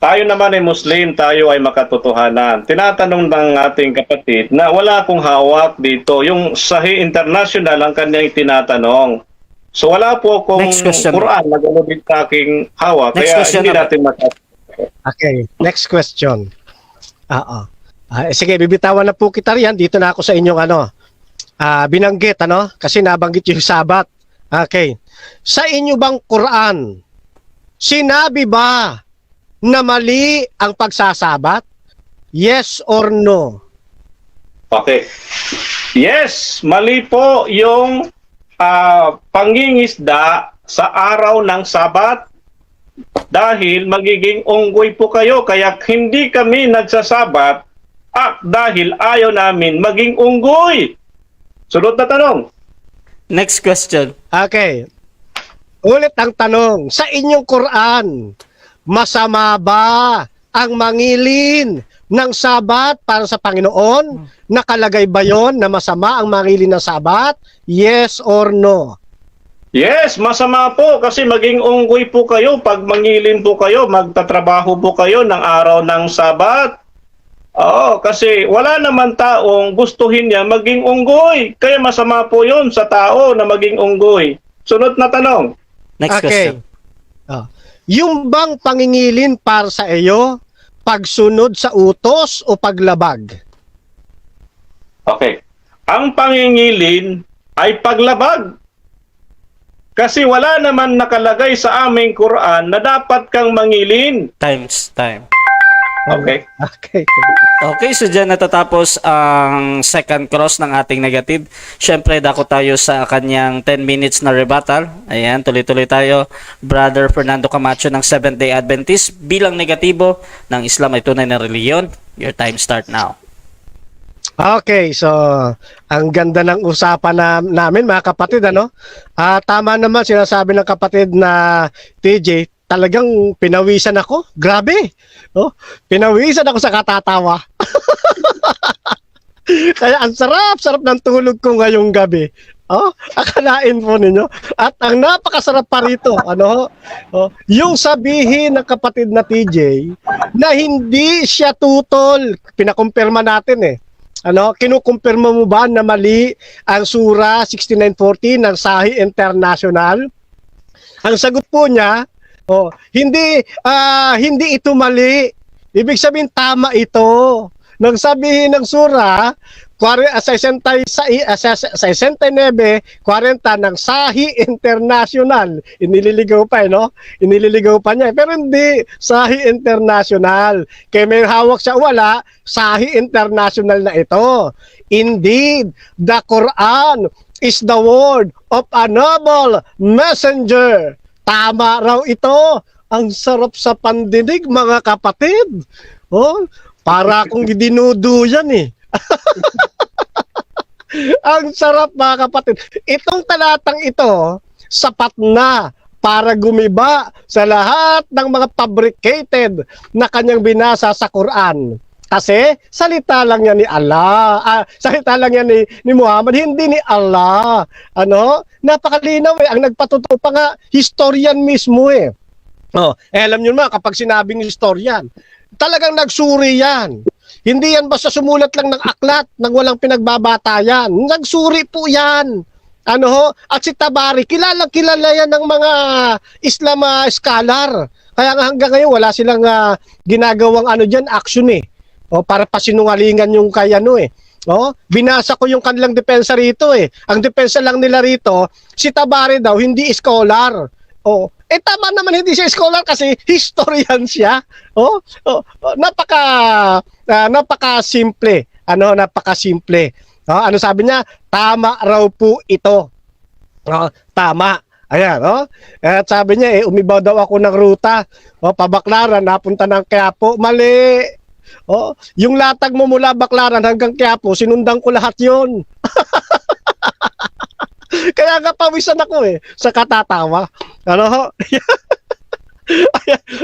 Tayo naman ay Muslim, tayo ay makatotohanan. Tinatanong ng ating kapatid na wala akong hawak dito. Yung Sahih International ang kanyang tinatanong. So wala po akong Next question. Quran na gano'n din sa aking hawak. Next Kaya question hindi na, natin Okay, next question. Sige, bibitawan na po kita riyan. Dito na ako sa inyong binanggit, kasi nabanggit yung Sabat. Okay. Sa inyo bang Quran, sinabi ba na mali ang pagsasabat? Yes or no? Okay. Yes, mali po yung pangingisda sa araw ng Sabat dahil magiging unggoy po kayo. Kaya hindi kami nagsasabat dahil ayaw namin maging unggoy. Sunod na tanong. Next question. Okay. Ulit ang tanong, sa inyong Quran, masama ba ang mangilin ng Sabat para sa Panginoon? Nakalagay ba yon na masama ang mangilin ng Sabat? Yes or no? Yes, masama po kasi maging unggoy po kayo pag mangilin po kayo, magtatrabaho po kayo ng araw ng Sabat. Oo, kasi wala naman taong gustuhin niya maging unggoy. Kaya masama po yon sa tao na maging unggoy. Sunod na tanong. Next question. Yung bang pangingilin para sa iyo, pagsunod sa utos o paglabag? Okay. Ang pangingilin ay paglabag. Kasi wala naman nakalagay sa aming Quran na dapat kang mangilin. Time. Okay. Okay. Okay, so dyan natatapos ang second cross ng ating negative. Siyempre, dako tayo sa kanyang 10 minutes na rebuttal. Ayan, tuloy-tuloy tayo. Brother Fernando Camacho ng Seventh-day Adventist bilang negatibo ng Islam ay tunay na reliyon. Your time start now. Okay, so ang ganda ng usapan namin mga kapatid, tama naman sinasabi ng kapatid na TJ, talagang pinawisan ako. Grabe. Pinawisan ako sa katatawa. Kaya ang sarap ng tulog ko ngayong gabi. Akalain po ninyo. At ang napakasarap pa rito, yung sabihin ng kapatid na TJ na hindi siya tutol. Pinakumpirma natin kinukumpirma mo ba na mali ang Surah 69:40 ng Sahih International? Ang sagot po niya, hindi ito mali. Ibig sabihin tama ito. Nang sabihin ng Surah 69:40 ng Sahih International. Inililigaw pa Inililigaw pa niya. Pero hindi Sahih International. Kaya may hawak siya wala, Sahih International na ito. Indeed, the Quran is the word of a noble messenger. Tama raw ito. Ang sarap sa pandinig, mga kapatid. Para akong dinuduyan Ang sarap, mga kapatid. Itong talatang ito, sapat na para gumiba sa lahat ng mga fabricated na kanyang binasa sa Quran. Kasi salita lang yan ni Allah. Salita lang yan ni Muhammad, hindi ni Allah. Ano? Napakalinaw eh. Ang nagpatuto pa nga, historian mismo eh. Alam nyo naman, kapag sinabing historian, talagang nagsuri yan. Hindi yan basta sumulat lang ng aklat, nang walang pinagbabatayan. Nagsuri po yan. At si Tabari, kilala yan ng mga Islam scholar. Kaya nga hanggang ngayon, wala silang ginagawang action eh. Para pasinungalingan yung kay binasa ko yung kanilang depensa rito eh. Ang depensa lang nila rito, si Tabari daw hindi scholar. Tama naman hindi siya scholar kasi historian siya. Napaka simple. Napaka simple. Ano sabi niya? Tama raw po ito. Tama. Ayan, At sabi niya umibaw daw ako ng ruta. Pabaclaran, napunta ng Quiapo. Mali. Yung latag mo mula Baclaran hanggang Quiapo, sinundan ko lahat yon. Kaya nga pawisan ako sa katatawa.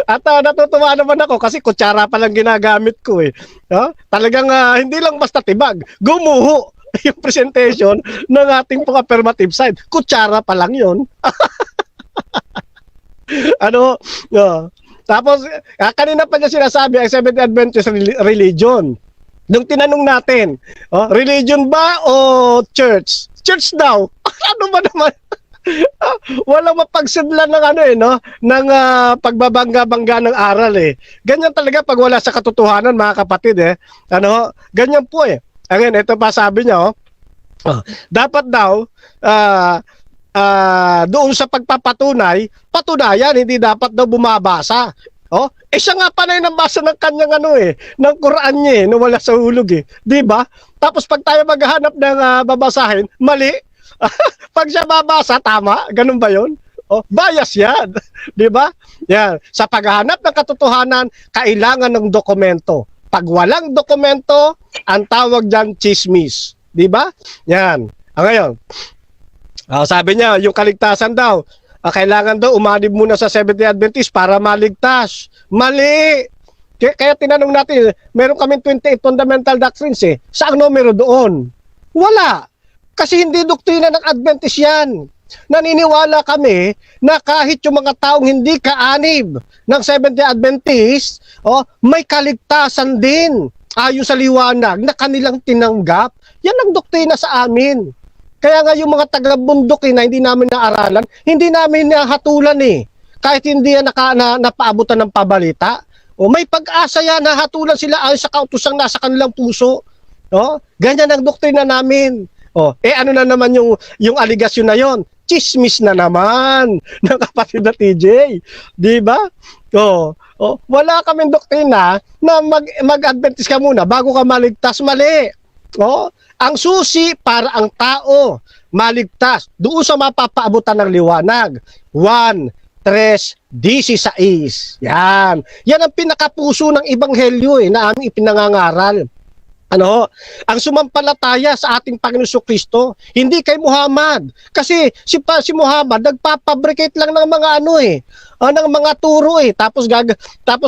At natutuwa naman ako kasi kutsara pa lang ginagamit ko Talagang hindi lang basta tibag, gumuho yung presentation ng ating pong affirmative side. Kutsara pa lang yon. Tapos, kanina pa niya sinasabi ang Seventh-day Adventist religion. Nung tinanong natin, religion ba o church? Church daw. Ano ba naman? Walang mapagsidlan ng ng pagbabangga-bangga ng aral Ganyan talaga pag wala sa katotohanan, mga kapatid ganyan po Ngayon, ito pa sabi niya dapat daw doon sa pagpapatunayan, hindi dapat daw bumabasa. Siya nga panay ng basa ng kanyang ng Quran niya na wala sa hulog Di ba? Tapos pag tayo maghahanap ng babasahin, mali. Pag siya babasa, tama. Ganun ba yun? Bias yan. Di ba? Yan. Sa paghahanap ng katotohanan, kailangan ng dokumento. Pag walang dokumento, ang tawag dyan, chismis. Di ba? Yan. Ngayon, sabi niya, yung kaligtasan daw, kailangan daw umanib muna sa Seventh-day Adventist para maligtas. Mali! Kaya tinanong natin, meron kaming 28 fundamental doctrines Saan numero doon? Wala. Kasi hindi doktrina ng Adventist yan. Naniniwala kami na kahit yung mga taong hindi kaanib ng Seventh-day Adventist, may kaligtasan din ayon sa liwanag na kanilang tinanggap. Yan ang doktrina sa amin. Kaya nga yung mga taga-bundok na hindi namin naaralan, hindi namin nahatulan Kahit hindi yan napaabutan ng pabalita. May pag-asa yan, nahatulan sila ayon sa kautosang nasa kanilang puso. Ganyan ang doktrina namin. Ano na naman yung aligasyon na yon? Chismis na naman ng kapatid na TJ. Di ba? Wala kaming doktrina na mag-Adventist ka muna bago ka maligtas. Mali. Ang susi para ang tao maligtas doon sa mapapaabutan ng liwanag. 1:3:16. Yan. Yan ang pinakapuso ng ebanghelyo na aming ipinangangaral. Ang sumampalataya sa ating Panginoon Kristo, hindi kay Muhammad. Kasi si Muhammad nagpapabricate lang ng mga ng mga turo Tapos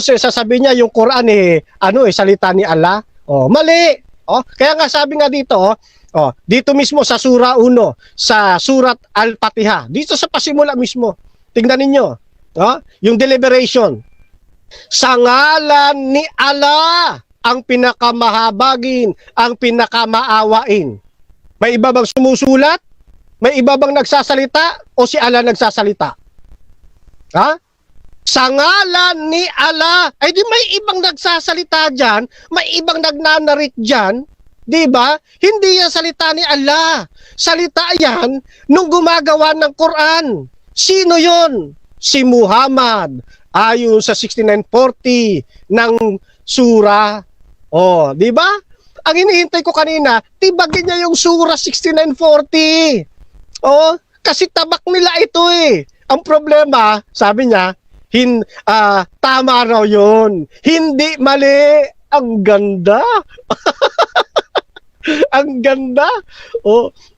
sasabihin niya yung Quran salita ni Allah. Mali. Kaya nga sabi nga dito, dito mismo sa Sura 1, sa Surat Al-Fatiha, dito sa pasimula mismo, tingnan ninyo, yung deliberation. Sa ngalan ni Allah, ang pinakamahabagin, ang pinakamaawain. May iba bang sumusulat? May iba bang nagsasalita? O si Allah nagsasalita? Sa ngalan ni Allah, ay di may ibang nagsasalita dyan, may ibang nagnanarit dyan, di ba? Hindi yan salita ni Allah. Salita yan nung gumagawa ng Quran. Sino yon? Si Muhammad. Ayon sa 6940 ng Surah. Di ba? Ang hinihintay ko kanina, tibagin niya yung Surah 6940. Kasi tabak nila ito Ang problema, sabi niya, tama raw yun. Hindi mali. Ang ganda. Ang ganda.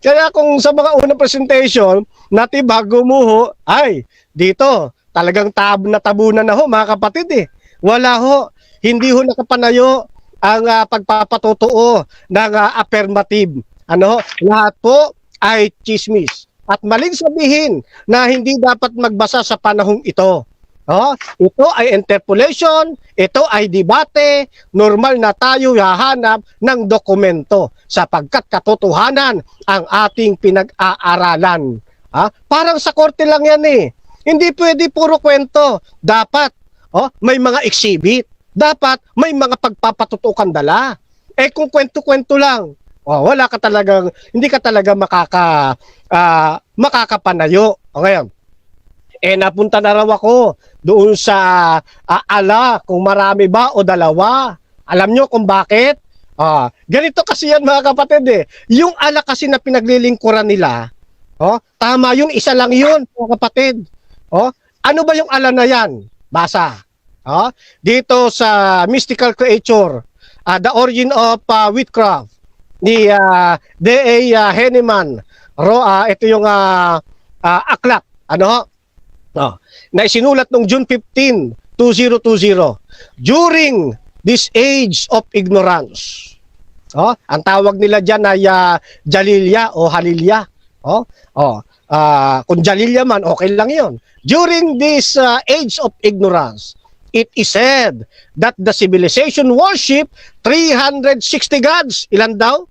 Kaya kung sa mga unang presentation, natibag gumuho, ay, dito, talagang tabunan na ho mga kapatid eh. Wala ho, hindi ho nakapanayo ang pagpapatotoo ng affirmative. Ano, lahat po ay chismis. At maling sabihin na hindi dapat magbasa sa panahong ito. Oh, ito ay interpolation, ito ay debate, normal na tayo hahanap ng dokumento sapagkat katotohanan ang ating pinag-aaralan. Parang sa korte lang yan eh. Hindi pwede puro kwento. Dapat may mga exhibit. Dapat may mga pagpapatutukan dala. Eh kung kwento-kwento lang, wala ka talagang, hindi ka talaga makakapanayo. Okay. Napunta na raw ako doon sa ala, kung marami ba o dalawa. Alam nyo kung bakit? Ganito kasi yan mga kapatid eh. Yung ala kasi na pinaglilingkuran nila, tama yun, isa lang yun mga kapatid. Ano ba yung ala na yan? Basa. Dito sa Mystical Creature, The Origin of Witchcraft, ni D.A. Henneman. Ito yung aklat. Na isinulat noong June 15, 2020 during this age of ignorance. Ang tawag nila dyan ay Jalilya o Halilya. Kung Jalilya man, okay lang yon. During this age of ignorance, it is said that the civilization worship 360 gods. Ilan daw?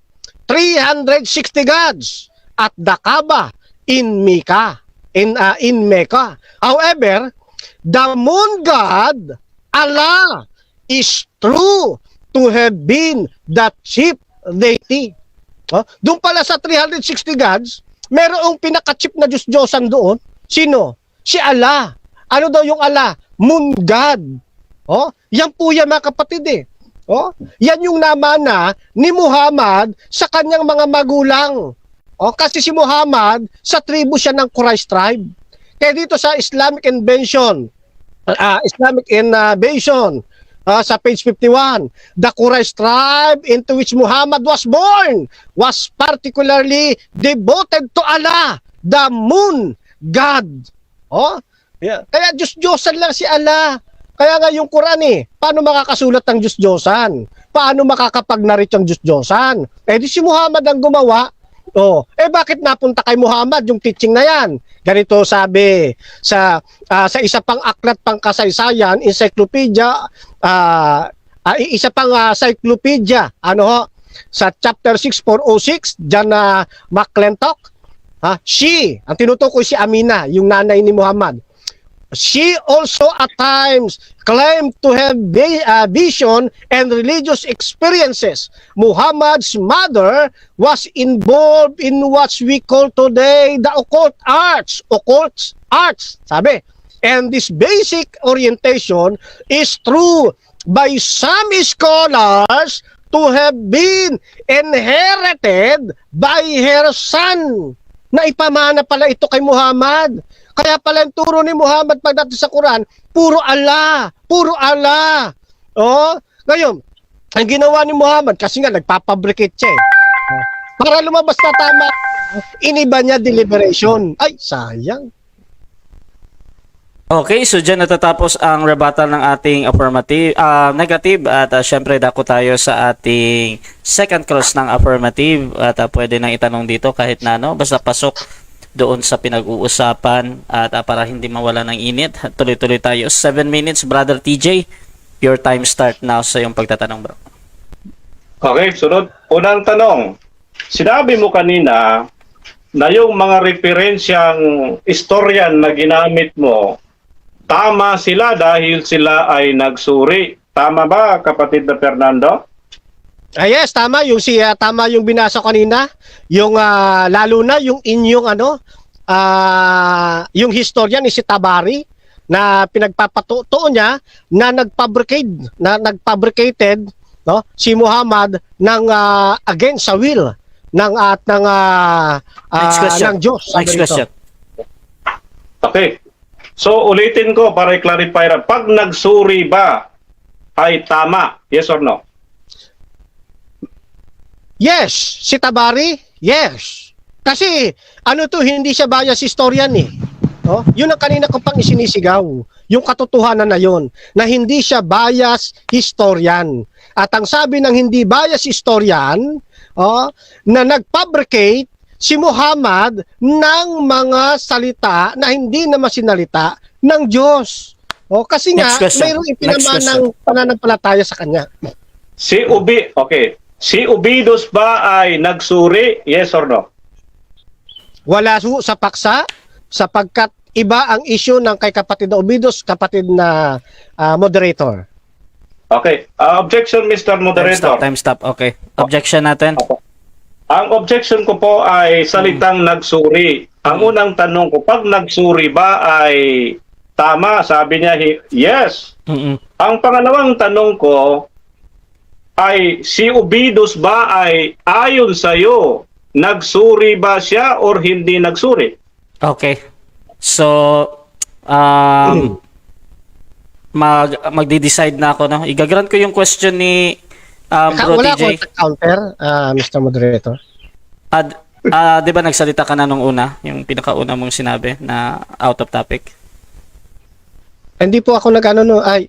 360 gods at the Kaaba in Mecca. In Mecca. However, the moon god, Allah, is true to have been the chief deity. Doon pala sa 360 gods, merong pinaka-chief na Diyos-Diyosan doon. Sino? Si Allah. Ano daw yung Allah? Moon god. Yan po yan mga kapatid eh. Yan yung namana ni Muhammad sa kanyang mga magulang. Kasi si Muhammad, sa tribu siya ng Quraysh tribe. Kaya dito sa Islamic Invention, sa page 51, the Quraysh tribe into which Muhammad was born was particularly devoted to Allah, the moon god. Kaya Diyos-Diyosan lang si Allah. Kaya nga yung Quran paano makakasulat ng Diyos-Diyosan? Paano makakapag-narrate ang Diyos-Diyosan? Di si Muhammad ang gumawa. Bakit napunta kay Muhammad yung teaching na yan? Ganito sabi sa isa pang aklat pang kasaysayan, encyclopedia, isa pang encyclopedia, sa chapter 6406, dyan na McClintock, ang tinutukoy si Amina, yung nanay ni Muhammad. She also at times claimed to have vision and religious experiences. Muhammad's mother was involved in what we call today the occult arts. Occult arts, sabi. And this basic orientation is true by some scholars to have been inherited by her son. Naipamana pala ito kay Muhammad. Kaya pala yung turo ni Muhammad pagdating sa Quran, puro Allah, puro Allah. Ngayon, ang ginawa ni Muhammad, kasi nga nagpapabricate siya para lumabas na tama, iniba niya deliberation. Ay, sayang. Okay, so dyan natatapos ang rebuttal ng ating affirmative, negative at syempre dako tayo sa ating second clause ng affirmative at pwede nang itanong dito kahit na basta pasok doon sa pinag-uusapan at para hindi mawala ng init. Tuloy-tuloy tayo. 7 minutes, Brother TJ. Your time start now sa iyong pagtatanong, bro. Okay, sunod. Unang tanong. Sinabi mo kanina na yung mga referensyang historian na ginamit mo, tama sila dahil sila ay nagsuri. Tama ba, kapatid na Fernando? Yes, tama yung tama yung binasa kanina, yung lalo na yung inyong yung historian ni si Tabari na pinagpapatuto niya na nagfabricated si Muhammad ng against sa will ng Diyos. Next question. Okay. So ulitin ko para i-clarify na pag nagsuri ba ay tama? Yes or no? Yes, si Tabari, yes. Kasi hindi siya bias historian Oh, yun ang kanina ko pang isinisigaw. Yung katotohanan na yun, na hindi siya bias historian. At ang sabi ng hindi bias historian, na nag-fabricate si Muhammad ng mga salita na hindi na masinalita ng Diyos. Kasi nga, Next question. mayroong ipinamanang pananampalataya sa kanya. Si Ubidos ba ay nagsuri? Yes or no? Wala sa paksa, sapagkat iba ang issue ng kay kapatid na Ubidos, kapatid na moderator. Okay. Objection, Mr. Moderator. Time stop. Okay. Objection natin. Ang objection ko po ay salitang nagsuri. Ang unang tanong ko, pag nagsuri ba ay tama? Sabi niya, yes. Mm-mm. Ang pangalawang tanong ko ay si Ubidos ba ay ayon sa'yo, nagsuri ba siya or hindi nagsuri? Okay. So, magde-decide na ako, no? Igagrant ko yung question ni Bro Wala TJ. akong counter, Mr. Moderator. Di ba nagsalita ka na nung una, yung pinakauna mong sinabi na out of topic? Hindi po ako nag-ano no, ay.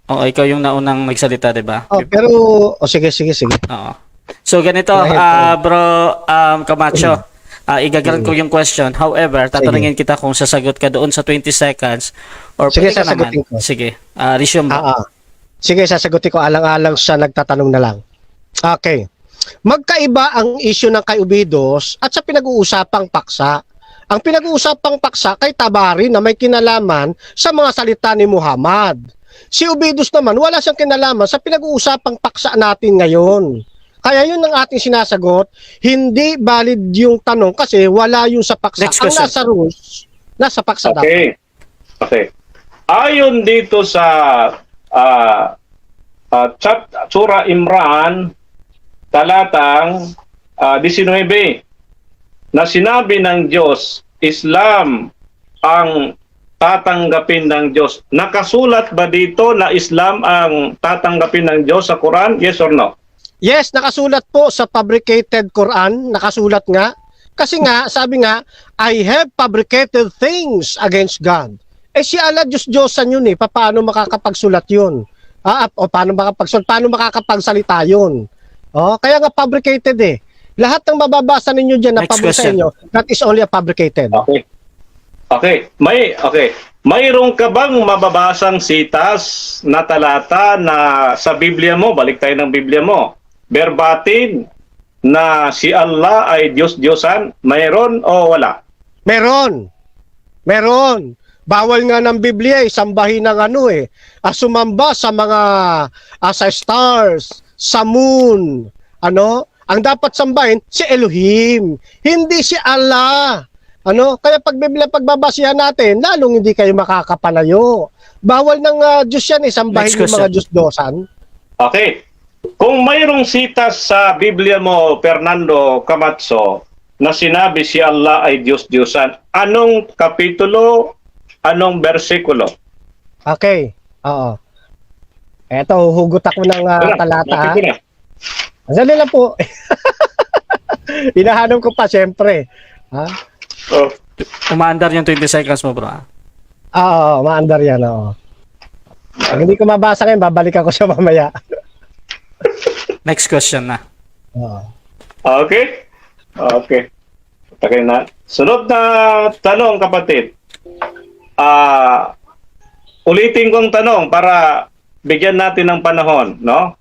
Oo, ikaw yung naunang magsalita, di ba? Pero, sige. Oo. So, ganito, Bro Camacho. Igagrant ko yung question. However, tatanungin kita kung sasagot ka doon sa 20 seconds or Sige, pwede ka sasagutin naman. ko. Sige. Resume mo. Sige, sasagutin ko alang-alang sa nagtatanong na lang. Okay. Magkaiba ang issue ng kay Ubidos at sa pinag-uusapang paksa. Ang pinag-uusapang paksa kay Tabari na may kinalaman sa mga salita ni Muhammad. Si Ubidos naman, wala siyang kinalaman sa pinag-uusapang paksa natin ngayon. Kaya yun ang ating sinasagot, hindi valid yung tanong kasi wala yung sa paksa. Next Ang question. nasa rules, nasa paksa dapat. Okay. Ayon dito sa Surah Imran, talatang 19, na sinabi ng Diyos, Islam ang tatanggapin ng Diyos. Nakasulat ba dito na Islam ang tatanggapin ng Diyos sa Quran? Yes or no? Yes, nakasulat po sa fabricated Quran, nakasulat nga. Kasi nga, sabi nga, I have fabricated things against God. Si Allah, Diyos-Diyosan yun eh. Paano makakapagsulat yun? Paano makakapagsalita yun? Kaya nga fabricated eh. Lahat ng mababasa ninyo dyan na Next pabasa question. inyo, that is only a fabricated. Okay. Mayroon ka bang mababasang sitas na talata na sa Biblia mo, balik tayo ng Biblia mo, verbatim na si Allah ay Diyos-Diyosan? Mayroon o wala? Meron. Bawal nga ng Biblia sambahin ng sumamba sa mga sa stars, sa moon, ang dapat sambahin si Elohim, hindi si Allah. Kaya pag Biblia pagbabasihan natin, lalong hindi kayo makakapalayo. Bawal ng Diyos yan sambahin Next yung mga question. Diyos-Diyosan. Okay. Kung mayroong sitas sa Biblia mo, Fernando Camacho, na sinabi si Allah ay Diyos-Diyosan, anong kapitulo, anong bersikulo? Okay. Oo. Eto, huhugot ako ng talata. Sali lang po. Hinahanap ko pa, siyempre. Umaandar yung 20 seconds mo, bro. Oo, maandar yan. Oo. Pag hindi ko mabasa ngayon, babalikan ko siya mamaya. Next question na. Oo. Okay? Okay na. Sunod na tanong, kapatid. Ulitin kong tanong para bigyan natin ng panahon, no?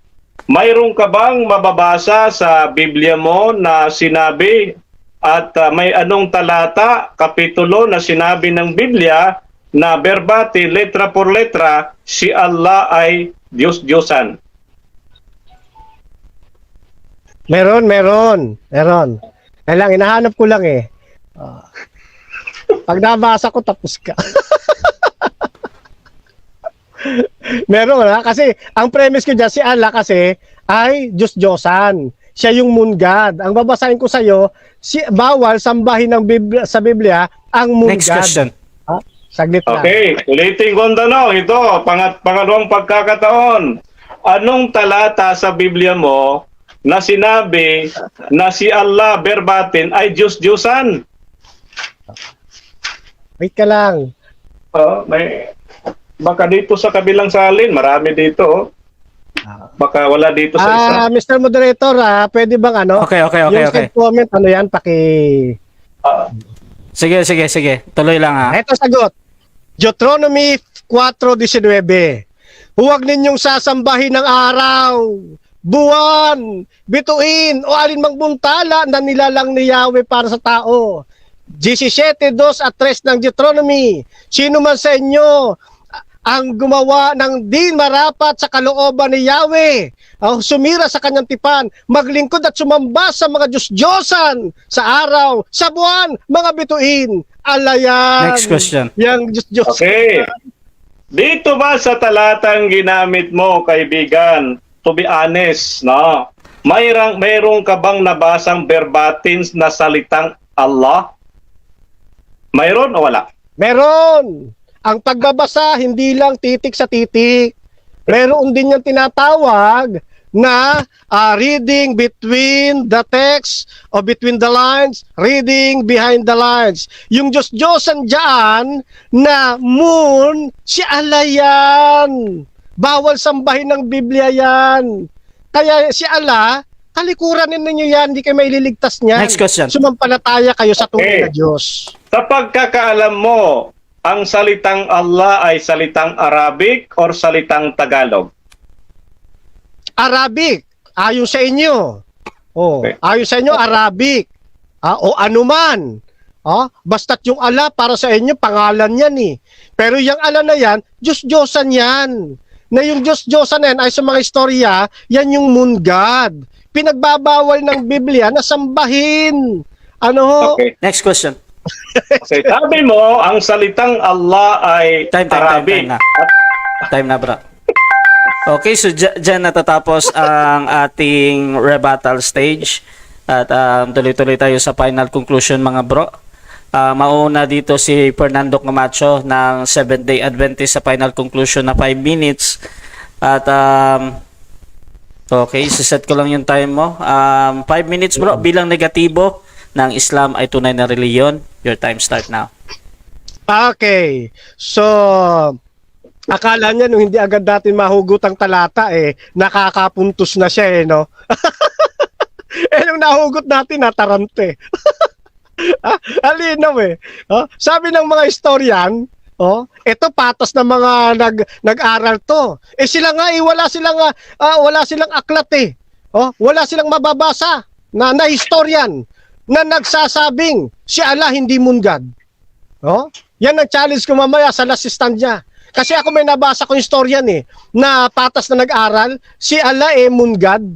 Mayroon ka bang mababasa sa Biblia mo na sinabi at may anong talata, kapitulo na sinabi ng Biblia na verbati, letra por letra, si Allah ay Diyos-Diyosan? Meron. Kailang, hinahanap ko lang eh. Pag nabasa ko, tapos ka. Meron kasi ang premise ko dyan, si Allah kasi ay Diyos-Diyosan. Siya yung moon god. Ang babasahin ko sa iyo, bawal sambahin ng sa Biblia ang moon Next god. question. Saglit lang. Okay, ulitin ko ang tanong. Ito, pangalawang pagkakataon. Anong talata sa Biblia mo na sinabi na si Allah verbatim ay Diyos-Diyosan? Wait ka lang. Baka dito sa kabilang salin, marami dito. Oh. Baka wala dito sa isa. Mr. Moderator, pwede bang Okay. yung comment, ano yan, Ah, Sige. Tuloy lang ha. Ito sagot. Deuteronomy 4:19. Huwag ninyong sasambahin ng araw, buwan, bituin, o alinmang buntala na nilalang ni Yahweh para sa tao. 17:2 at 3 ng Deuteronomy. Sino man sa inyo ang gumawa ng di marapat sa kalooban ni Yahweh, sumira sa kanyang tipan, maglingkod at sumamba sa mga Diyos-Diyosan, sa araw, sa buwan, mga bituin, alayan. Next question. Yang Diyos-Diyos. Okay. Dito ba sa talatang ginamit mo, kaibigan, to be honest, no? Mayroong ka bang nabasang verbatim na salitang Allah? Mayroon o wala? Meron. Ang pagbabasa, hindi lang titik sa titik. Meron din yung tinatawag na reading between the text o between the lines, reading behind the lines. Yung Diyos-Diyosan dyan na moon, si Allah yan. Bawal sambahin ng Biblia yan. Kaya si Allah, kalikuran ninyo yan, hindi kayo maililigtas niyan. Next question. Sumampalataya kayo sa tunay na Diyos. Sa pagkakaalam mo, ang salitang Allah ay salitang Arabic or salitang Tagalog? Arabic, ayon sa inyo. Okay. Ayon sa inyo, Arabic. O anuman. Basta't yung Allah para sa inyo, pangalan yan eh. Pero yung Allah na yan, Diyos-Diyosan yan. Na yung Diyos-Diyosan na yan, ay sa mga istorya, yan yung moon god. Pinagbabawal ng Biblia na sambahin. Okay. Next question. Kasi sabi mo, ang salitang Allah ay Time Arabic. na. Time na, bro. Okay, so dyan natatapos ang ating rebuttal stage. At tuloy-tuloy tayo sa final conclusion, mga bro. Mauna dito si Fernando Camacho ng Seventh-day Adventist sa final conclusion na 5 minutes. At okay, siset ko lang yung time mo. 5 minutes, bro, bilang negatibo ng Islam ay tunay na reliyon. Your time start now. Okay. So, akala niya nung hindi agad natin mahugot ang talata, nakakapuntos na siya, no? Nung nahugot natin, natarante. Alinaw sabi ng mga historian, ito patas na mga nag-aral to. Sila nga wala silang aklat wala silang mababasa na historian na nagsasabing si Allah hindi moon god. Yan ang challenge ko mamaya sa last stand niya. Kasi ako may nabasa ko historian na patas na nag-aral si Allah moon god.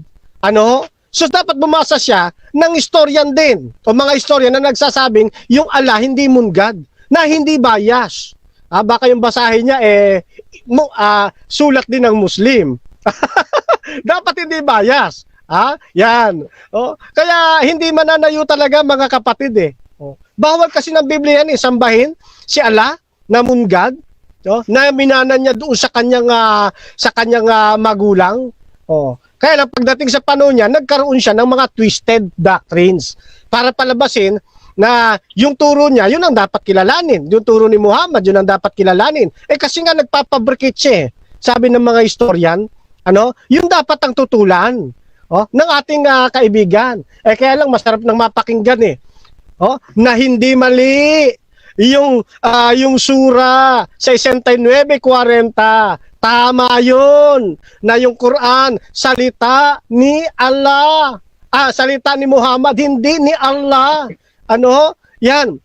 So dapat bumasa siya ng historian din o mga historian na nagsasabing yung Allah hindi moon god, na hindi bias. Baka yung basahin niya sulat din ng Muslim. Dapat hindi bias. Yan. Kaya hindi mananayo talaga, mga kapatid Bawal kasi ng Biblia yan sambahin si Allah na moon god, na minana niya doon sa kanyang magulang. Kaya lang pagdating sa panahon niya, nagkaroon siya ng mga twisted doctrines para palabasin na yung turo niya, yun ang dapat kilalanin. Yung turo ni Muhammad, yun ang dapat kilalanin. Kasi nga nagpapabricate siya. Sabi ng mga historian, yun dapat ang tutulan ng ating kaibigan. Kaya lang masarap nang mapakinggan na hindi mali yung sura sa 69:40. Tama yun na yung Quran salita ni Allah, salita ni Muhammad, hindi ni Allah. Yan.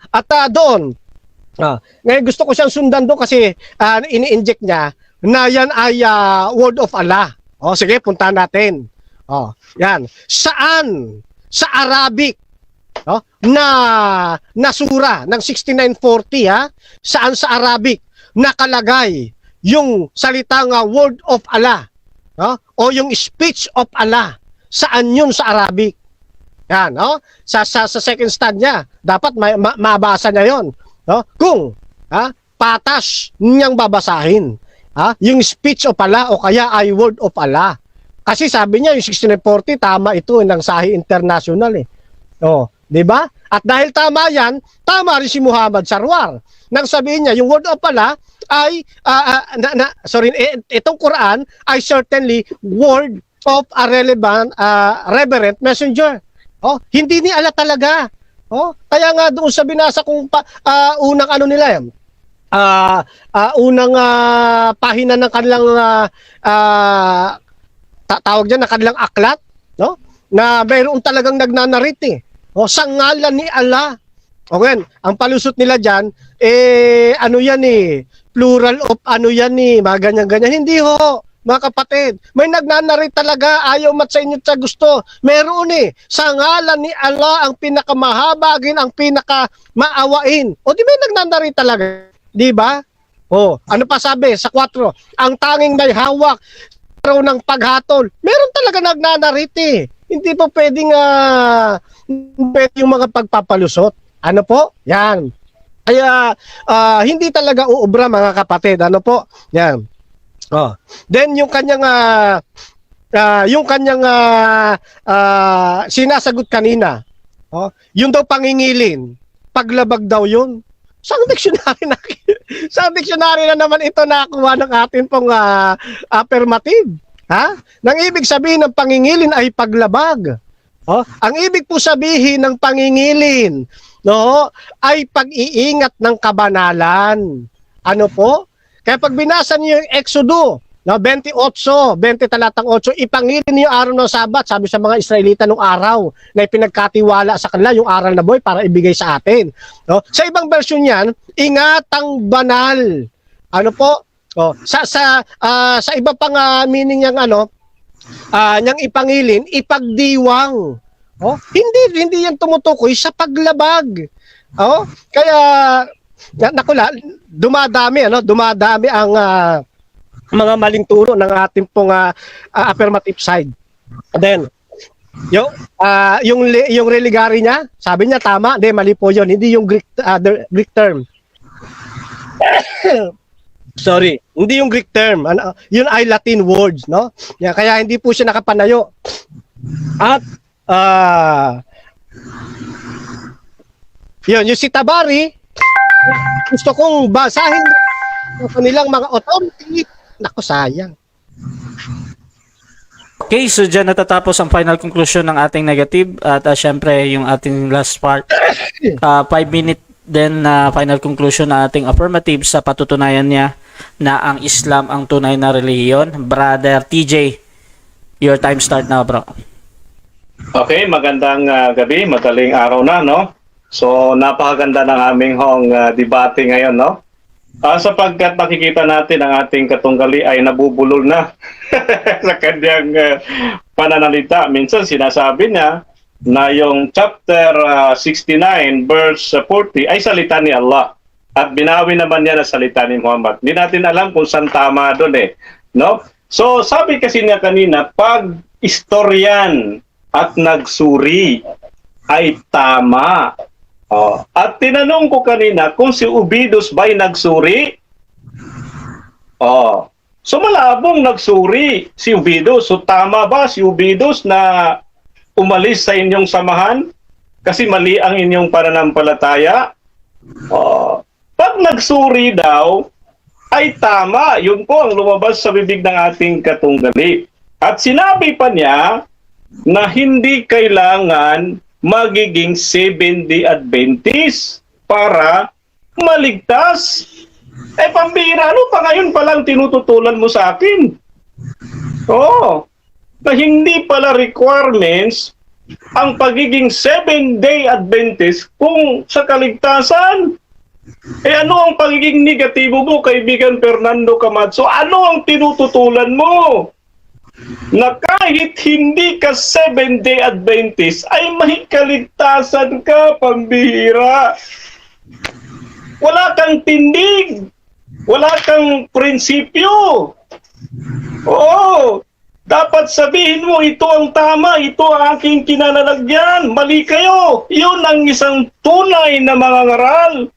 At doon ngayon gusto ko siyang sundan doon kasi ini-inject niya na yan ay word of Allah. Sige, punta natin. Yan. Saan sa Arabic na sura ng 6940 saan sa Arabic nakalagay yung salitang word of Allah o yung speech of Allah? Saan yun sa Arabic? Yan, sa second stand niya dapat mabasa niya yon, kung patas niyang babasahin yung speech of Allah o kaya ay word of Allah. Kasi sabi niya yung 1640 tama ito ng Sahih International 'Di ba? At dahil tama yan, tama rin si Muhammad Sarwar. Nang sabihin niya, yung word of Allah ay, itong Quran ay certainly word of a reverent messenger. Oh, hindi ni Allah talaga. Oh, kaya nga doon sa binasa kong unang ano nila yan, unang pahina ng kanilang tawag diyan na kanilang aklat, no? Na mayroon talagang nagnanarite. O sa ngalan ni Allah. Okay, ang palusot nila diyan ano yan plural of ano yan mga ganyan-ganyan. Hindi ho, mga kapatid. May nagnanarate talaga, ayaw mat sa inyo sa gusto. Meron sa ngalan ni Allah ang pinakamahabagin, ang pinakamaawain. O di ba nagnanarate talaga? Di ba? O, ano pa sabi sa 4? Ang tanging may hawak araw ng paghatol. Meron talaga nagnanarate. Hindi po pwedeng yung mga pagpapalusot. Ano po? Yan. Kaya hindi talaga uubra mga kapatid. Ano po? Yan. Oh. Then yung kanyang sinasagot kanina. Oh, yung daw pangingilin. Paglabag daw yun. Sa dictionary na naman ito nakuha ng atin pong affirmative. Ha? Nang ibig sabihin ng pangingilin ay paglabag. Oh, ang ibig po sabihin ng pangingilin, no, ay pag-iingat ng kabanalan. Ano po? Kaya pag binasa niyo yung Exodo, no, 28, 20 talatang 8, ipangilin niyo araw ng Sabat, sabi sa mga Israelita nung araw na ipinagkatiwala sa kanila yung aral na buhay para ibigay sa atin. No? Sa ibang version niyan, ingatang banal. Ano po? Oh, sa iba pang meaning niyang niyang ipangilin, ipagdiwang. Oh, hindi yan tumutukoy sa paglabag. Oh, kaya dumadami ang mga maling turo ng ating pong affirmative side. And then yung religare niya, sabi niya tama, hindi mali po 'yon, hindi yung Greek term. Sorry, hindi yung Greek term. Yun ay Latin words, no? Kaya hindi po siya nakapanayo. At yun, yung si Tabari, gusto kong basahin yung kanilang mga authority. Naku, sayang. Okay, so dyan natatapos ang final conclusion ng ating negative at syempre yung ating last part. 5-minute then final conclusion ng ating affirmative sa patutunayan niya na ang Islam ang tunay na relihiyon. Brother TJ, your time start now, bro. Okay, magandang gabi, madaling araw na, no? So, napakaganda ng aming debate ngayon, no? Sapagkat nakikita natin ang ating katunggali ay nabubulol na sa kanyang pananalita. Minsan sinasabi niya na yung chapter 69 verse 40 ay salita ni Allah at binawi naman niya na salita ni Muhammad. Hindi natin alam kung saan tama doon no? So sabi kasi niya kanina, pag istoryan at nagsuri ay tama. At tinanong ko kanina kung si Ubidus ba'y nagsuri? So malabong nagsuri si Ubidus. So tama ba si Ubidus na umalis sa inyong samahan kasi mali ang inyong pananampalataya? Pag nagsuri daw, ay tama. Yun po ang lumabas sa bibig ng ating katunggali. At sinabi pa niya na hindi kailangan magiging 7-day Adventist para maligtas. Pambira, ano pa ngayon palang tinututulan mo sa akin? Na hindi pala requirements ang pagiging 7-day Adventist kung sa kaligtasan. Ano ang pagiging negatibo mo, kaibigan Fernando Camacho? Ano ang tinututulan mo? Na kahit hindi ka 7-day Adventist, ay may kaligtasan ka, pambihira. Wala kang tindig. Wala kang prinsipyo. Dapat sabihin mo, ito ang tama, ito ang aking kinalalagyan. Mali kayo. Yun ang isang tunay na mga ngaral.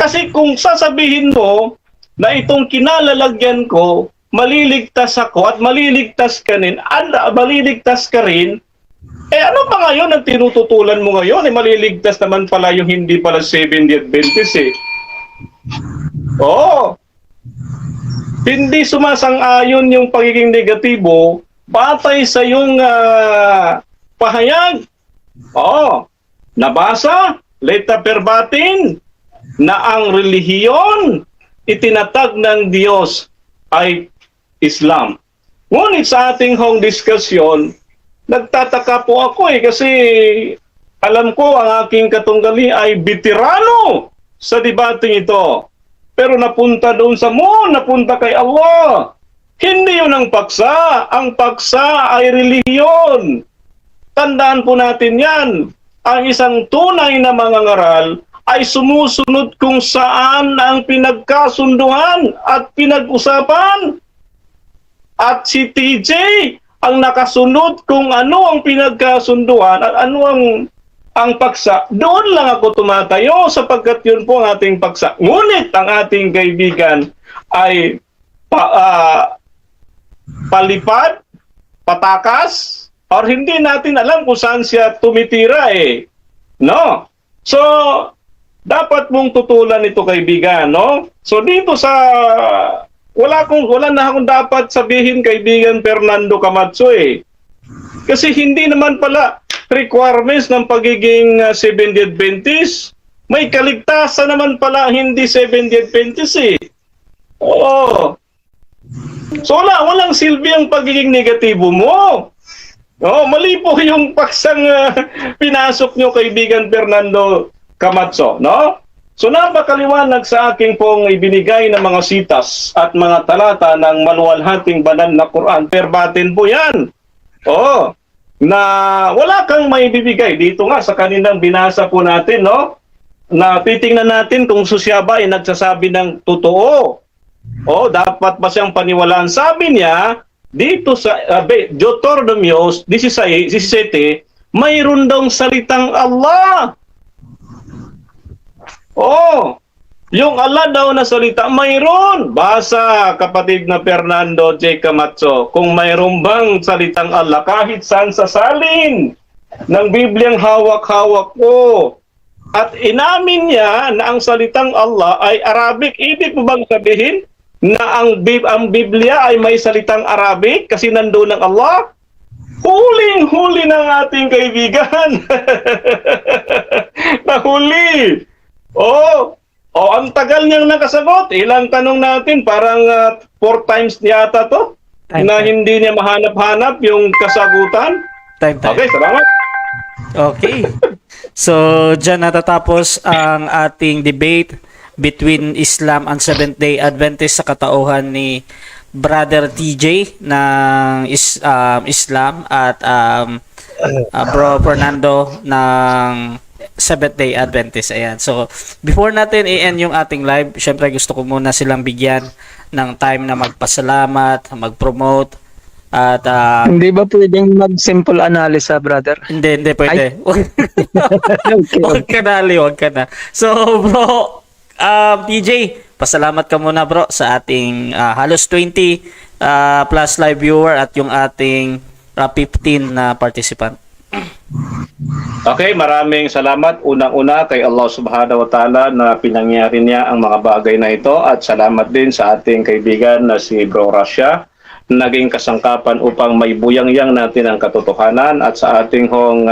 Kasi kung sasabihin mo na itong kinalalagyan ko, maliligtas ako at maliligtas ka rin, Ano pa ngayon ang tinututulan mo ngayon? Maliligtas naman pala yung hindi pala Seventh-day Adventist eh. Oo. Hindi sumasang-ayon yung pagiging negatibo batay sa yung pahayag. Oo. Nabasa, letter verbatim, na ang relihiyon itinatag ng Diyos ay Islam. Ngunit sa ating hong diskusyon, nagtataka po ako kasi alam ko ang aking katunggali ay veterano sa debating ito. Pero napunta doon sa moon, napunta kay Allah. Hindi yun ang paksa. Ang paksa ay relihiyon. Tandaan po natin yan. Ang isang tunay na mangangaral ay sumusunod kung saan ang pinagkasunduan at pinag-usapan. At si TJ ang nakasunod kung ano ang pinagkasunduan at ano ang paksa. Doon lang ako tumatayo sapagkat yun po ang ating paksa. Ngunit ang ating kaibigan ay palipad, patakas, or hindi natin alam kung saan siya tumitira eh. No? So, dapat mong tutulan ito kaibigan, no? So dito sa wala na akong dapat sabihin kaibigan Fernando Camacho eh. Kasi hindi naman pala requirements ng pagiging Seventh-day Adventist. May kaligtasan naman pala hindi Seventh-day Adventist eh. Oo. So walang silbi ang pagiging negatibo mo. Oh, mali po yung paksang pinasok nyo kaibigan Fernando Camacho, no? So napakaliwanag sa aking pong ibinigay ng mga sitas at mga talata ng maluwalhating banal na Quran. Verbatim po yan. Oo. Na wala kang maibibigay. Dito nga sa kaninang binasa po natin, no? Na titingnan natin kung Susyaba ay nagsasabi ng totoo. O, dapat ba siyang paniwalaan? Sabi niya, dito sa Deuteronomy 17, mayroon daw salitang Allah. Oh, yung Allah daw na salita, mayroon. Basa, kapatid na Fernando J. Camacho, kung mayroon bang salitang Allah kahit saan sa salin ng Bibliang hawak-hawak ko. At inamin niya na ang salitang Allah ay Arabic. Ibig mo bang sabihin na ang Biblia ay may salitang Arabic kasi nandoon ang Allah? Huling-huli ng ating kaibigan. Nahuli. Ang tagal niyang nakasagot. Ilang tanong natin, parang 4 times yata to, na hindi niya mahanap-hanap yung kasagutan. Time. Okay, salamat. Okay. So, dyan natatapos ang ating debate between Islam and Seventh-day Adventist sa katauhan ni Brother TJ ng Islam at Bro Fernando ng Seventh-day Adventist. Ayan. So, before natin i-end yung ating live, syempre gusto ko muna silang bigyan ng time na magpasalamat, mag-promote, at Hindi ba pwedeng mag-simple analysis, brother? hindi pwede. Okay. Huwag ka na, Ali, huwag ka na. So, bro, TJ, pasalamat ka muna, bro, sa ating halos 20 plus live viewer at yung ating 15 na participant. Okay, maraming salamat unang-una kay Allah Subhanahu wa Ta'ala na pinangyari niya ang mga bagay na ito, at salamat din sa ating kaibigan na si Bro Russia, naging kasangkapan upang may buyang-yang natin ang katotohanan, at sa ating hong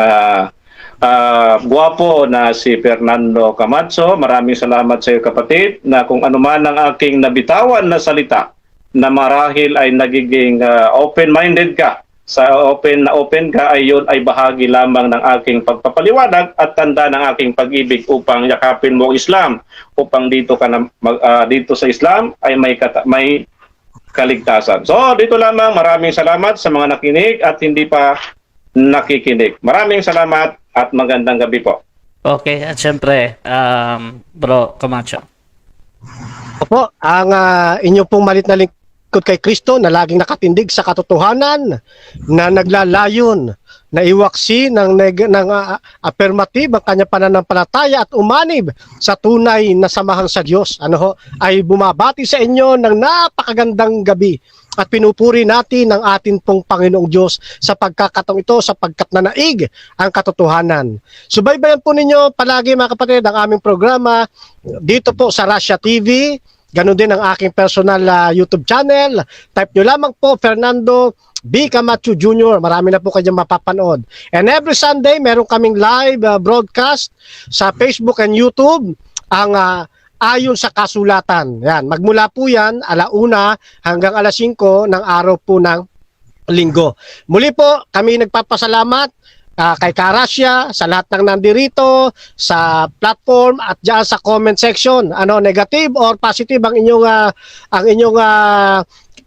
guwapo na si Fernando Camacho, maraming salamat sa iyo kapatid, na kung anuman ang aking nabitawan na salita na marahil ay nagiging open-minded ka, sa open ka ay yun ay bahagi lamang ng aking pagpapaliwanag at tanda ng aking pag-ibig upang yakapin mo Islam, upang dito ka na, dito sa Islam ay may kaligtasan. So dito lamang, maraming salamat sa mga nakinig at hindi pa nakikinig. Maraming salamat at magandang gabi po. Okay, at syempre, Bro Camacho. Opo, ang inyo pong malit na lingkod kay Kristo na laging nakatindig sa katotohanan, na naglalayon naiwaksi ng affirmative ang kanyang pananampalataya at umanib sa tunay na samahan sa Diyos. Ay bumabati sa inyo ng napakagandang gabi at pinupuri natin ang atin pong Panginoong Diyos sa pagkakataong ito sapagkat nanaig ang katotohanan. Subaybayan po ninyo palagi mga kapatid ang aming programa dito po sa Russia TV. Ganon din ang aking personal YouTube channel. Type nyo lamang po Fernando B. Camacho Jr. Marami na po kanyang mapapanood. And every Sunday, meron kaming live broadcast sa Facebook and YouTube ang ayon sa kasulatan. Yan, magmula po yan 1:00 hanggang 5:00 ng araw po ng linggo. Muli po, kami nagpapasalamat kay Karasya, sa lahat ng nandirito, sa platform at diyan sa comment section. Negative or positive ang inyong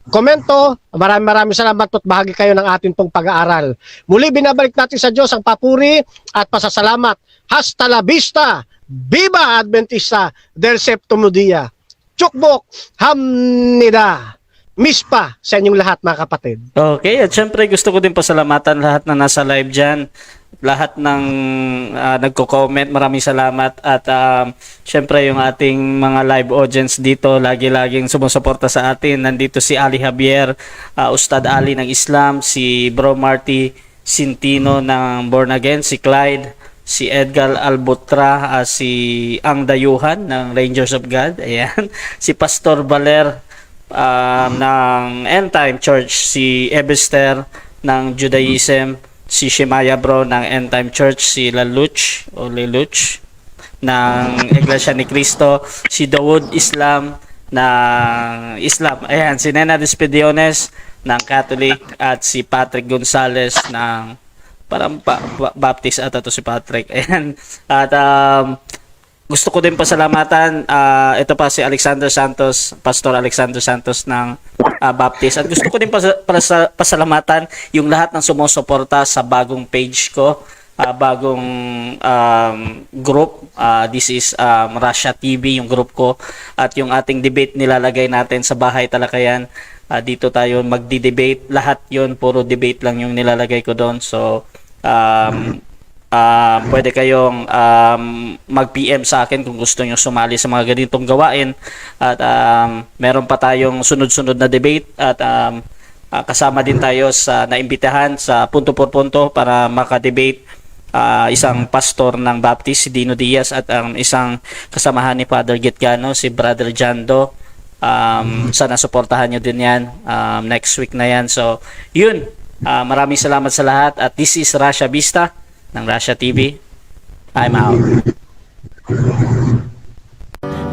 komento. Maraming salamat at bahagi kayo ng ating pong pag-aaral. Muli binabalik natin sa Diyos ang papuri at pasasalamat. Hasta la vista, Viva Adventista del Septimo Dia. Chukbok, hamnida. Mispa sa inyong lahat mga kapatid. Okay, at syempre gusto ko din pasalamatan lahat na nasa live dyan. Lahat ng nagko-comment, maraming salamat. At syempre yung ating mga live audience dito, lagi-laging sumusuporta sa atin. Nandito si Ali Javier, Ustad Ali ng Islam, si Bro Marty Sintino ng Born Again, si Clyde, si Edgar Albutra, si Ang Dayuhan ng Rangers of God, ayan. Si Pastor Valer ng End Time Church, si Ebester ng Judaism, si Shemaya Bro ng End Time Church, si Leluch ng Iglesia ni Cristo, si Dawood Islam ng Islam, ayan, si Nena Despediones ng Catholic, at si Patrick Gonzales ng parang Baptist ata to si Patrick, ayan. At gusto ko din pasalamatan ito pa si Alexander Santos, Pastor Alexander Santos ng Baptist. At gusto ko din pasalamatan yung lahat ng sumusuporta sa bagong page ko, bagong group. This is Russia TV, yung group ko. At yung ating debate nilalagay natin sa Bahay Talakayan. Dito tayo magdi-debate. Lahat yon puro debate lang yung nilalagay ko doon. So, pwede kayong mag-PM sa akin kung gusto nyo sumali sa mga ganitong gawain. At meron pa tayong sunod-sunod na debate. At kasama din tayo sa naimbitahan sa punto por punto para makadebate isang pastor ng Baptist, si Dino Diaz, at isang kasamahan ni Father Gitgano, si Brother Jando. Sana suportahan nyo din yan. Next week na yan. So, yun. Maraming salamat sa lahat. At this is Russia Vista ng Russia TV. I'm out.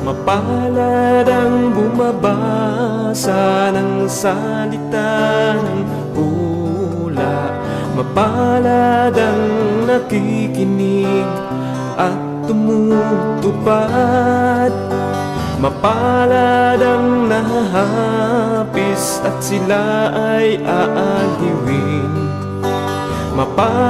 Mapalad ang bumabasa ng salita ng pula. Mapalad ang nakikinig at tumutupad. Mapalad ang nahahapis at sila ay aaliwin. Mapalad